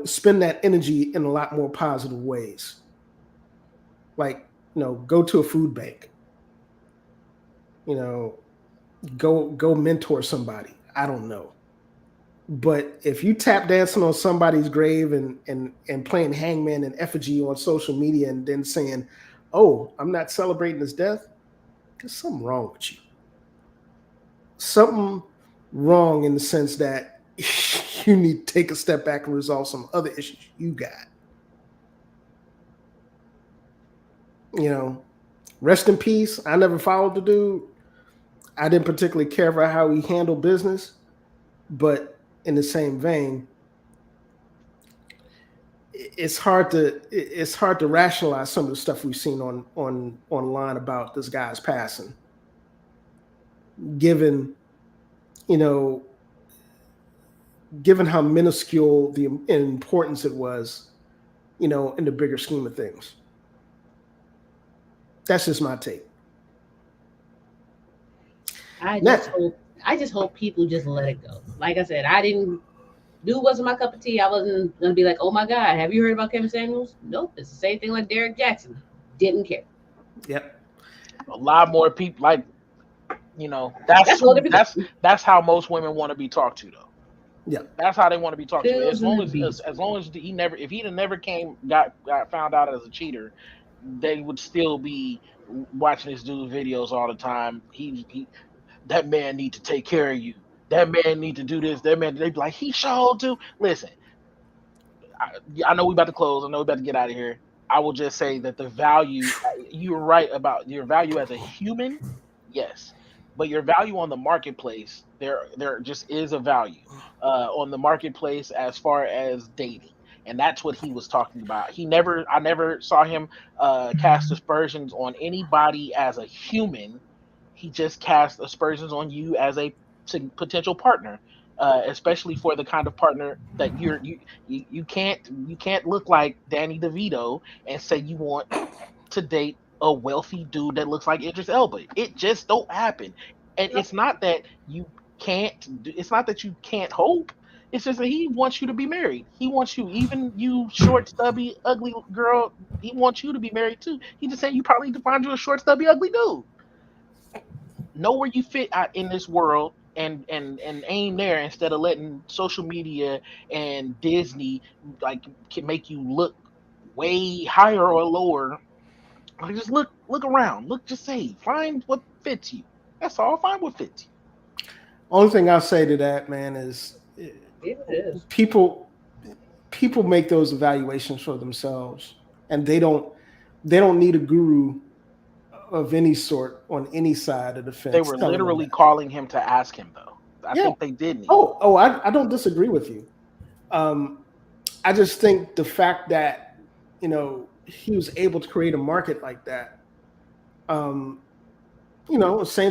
spend that energy in a lot more positive ways. Like, go to a food bank, go mentor somebody. I don't know. But if you tap dancing on somebody's grave and playing hangman and effigy on social media and then saying, "Oh, I'm not celebrating his death," there's something wrong with you. Something wrong in the sense that you need to take a step back and resolve some other issues you got. Rest in peace. I never followed the dude. I didn't particularly care for how he handled business, but in the same vein, it's hard to rationalize some of the stuff we've seen online about this guy's passing, given how minuscule the importance it was, in the bigger scheme of things. That's just my take. I just hope people just let it go. Like I said, dude wasn't my cup of tea. I wasn't gonna be like, oh my God, have you heard about Kevin Samuels? Nope. It's the same thing like Derek Jackson. Didn't care. Yep. A lot more people that's how most women want to be talked to though. Yeah. That's how they want to be talked to. As long as he never, if he'd never got found out as a cheater, they would still be watching this dude's videos all the time. That man need to take care of you. That man need to do this. That man, they be like, he showed to. Listen, I know we about to close. I know we about to get out of here. I will just say that the value, you're right about your value as a human, yes. But your value on the marketplace, there just is a value on the marketplace as far as dating. And that's what he was talking about. I never saw him cast aspersions on anybody as a human. He just cast aspersions on you as a potential partner, especially for the kind of partner that you can't look like Danny DeVito and say you want to date a wealthy dude that looks like Idris Elba. It just don't happen. And it's not that you it's not that you can't hope. It's just that he wants you to be married. He wants you, even you short, stubby, ugly girl, he wants you to be married too. He just saying you probably need to find you a short, stubby, ugly dude. Know where you fit out in this world and aim there instead of letting social media and Disney can make you look way higher or lower. Like, just look around. Just say, find what fits you. That's all. Find what fits you. Only thing I'll say to that, man, is people make those evaluations for themselves, and they don't need a guru of any sort on any side of the fence. They were literally calling him to ask him, though. I think they didn't. I don't disagree with you. I just think the fact that he was able to create a market like that. Same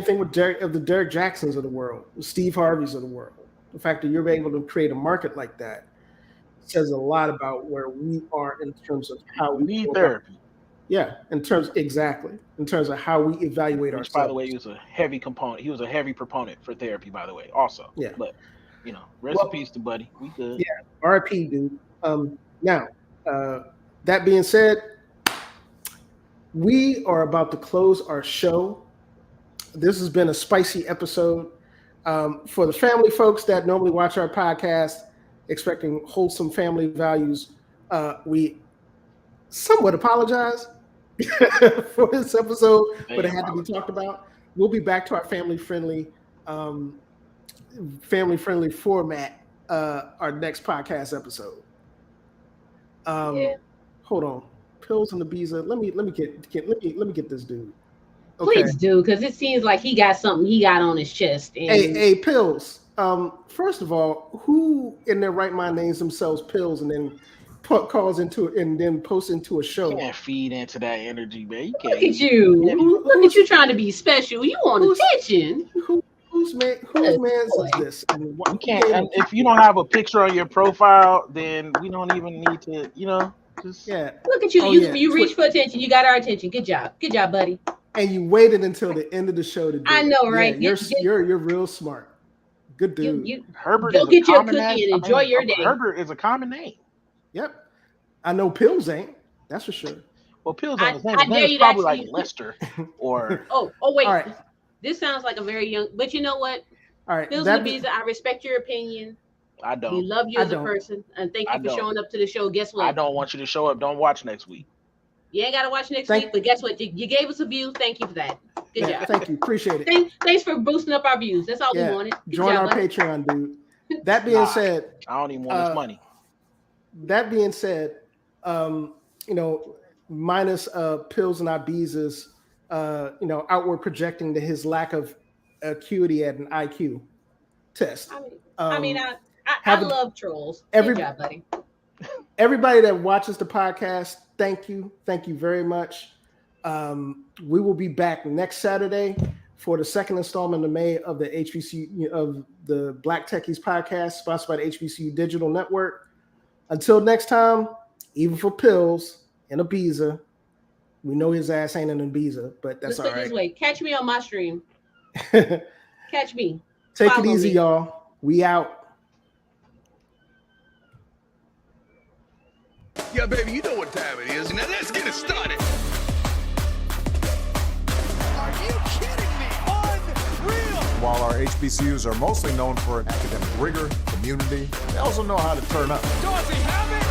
thing with the Derek Jacksons of the world, the Steve Harveys of the world. The fact that you're able to create a market like that says a lot about where we are in terms of how we need therapy. Yeah, in terms of how we evaluate ourselves. By the way, he was a heavy component. He was a heavy proponent for therapy, by the way, also. Yeah. But rest in peace to buddy. We good. Yeah, R.I.P. dude. Now, that being said, we are about to close our show. This has been a spicy episode. For the family folks that normally watch our podcast, expecting wholesome family values, we somewhat apologize for this episode, but it had to be talked about. We'll be back to our family-friendly format our next podcast episode. Hold on, Pills and the Ibiza. Let me get this dude. Okay. Please do, because it seems like he got something he got on his chest. And... Hey, Pills. First of all, who in their right mind names themselves Pills and then calls into it and then posts into a show? You can't feed into that energy, man. You can't. Look at you. Look at you trying to be special. You want attention. Whose man's is this? You can't. And if you don't have a picture on your profile, then we don't even need to. Just Look at you. You reach for attention. You got our attention. Good job, buddy. And you waited until the end of the show to do I know, right? Yeah, you're real smart. Good dude. Herbert. Go get your cookie and enjoy your day. Herbert is a common name. Yep. I know Pills ain't. That's for sure. Well, Pills ain't. His name is probably like Lester or. Oh wait. All right. This sounds like a very young. But you know what? All right. Pills and Ibiza, I respect your opinion. I don't. We love you as a person, and thank you for showing up to the show. Guess what? I don't want you to show up. Don't watch next week. You ain't got to watch next week, but guess what? You gave us a view. Thank you for that. Good job. Thank you. Appreciate it. Thanks for boosting up our views. That's all we wanted. Join our Patreon, dude. That being said, I don't even want this money. That being said, minus Pills and Ibiza's, outward projecting to his lack of acuity at an IQ test. I love trolls. Good job, buddy. Everybody that watches the podcast, thank you very much. We will be back next Saturday for the second installment of May of the HBCU of the Black Techies podcast, sponsored by the HBCU Digital Network. Until next time, even for Pills and Ibiza, we know his ass ain't an Ibiza, but that's all right. This way. Catch me on my stream. Catch me. Take it easy, y'all. We out. Yeah, baby, you know what time it is. Now let's get it started. Are you kidding me? Unreal! While our HBCUs are mostly known for academic rigor, community, they also know how to turn up. Does he have it?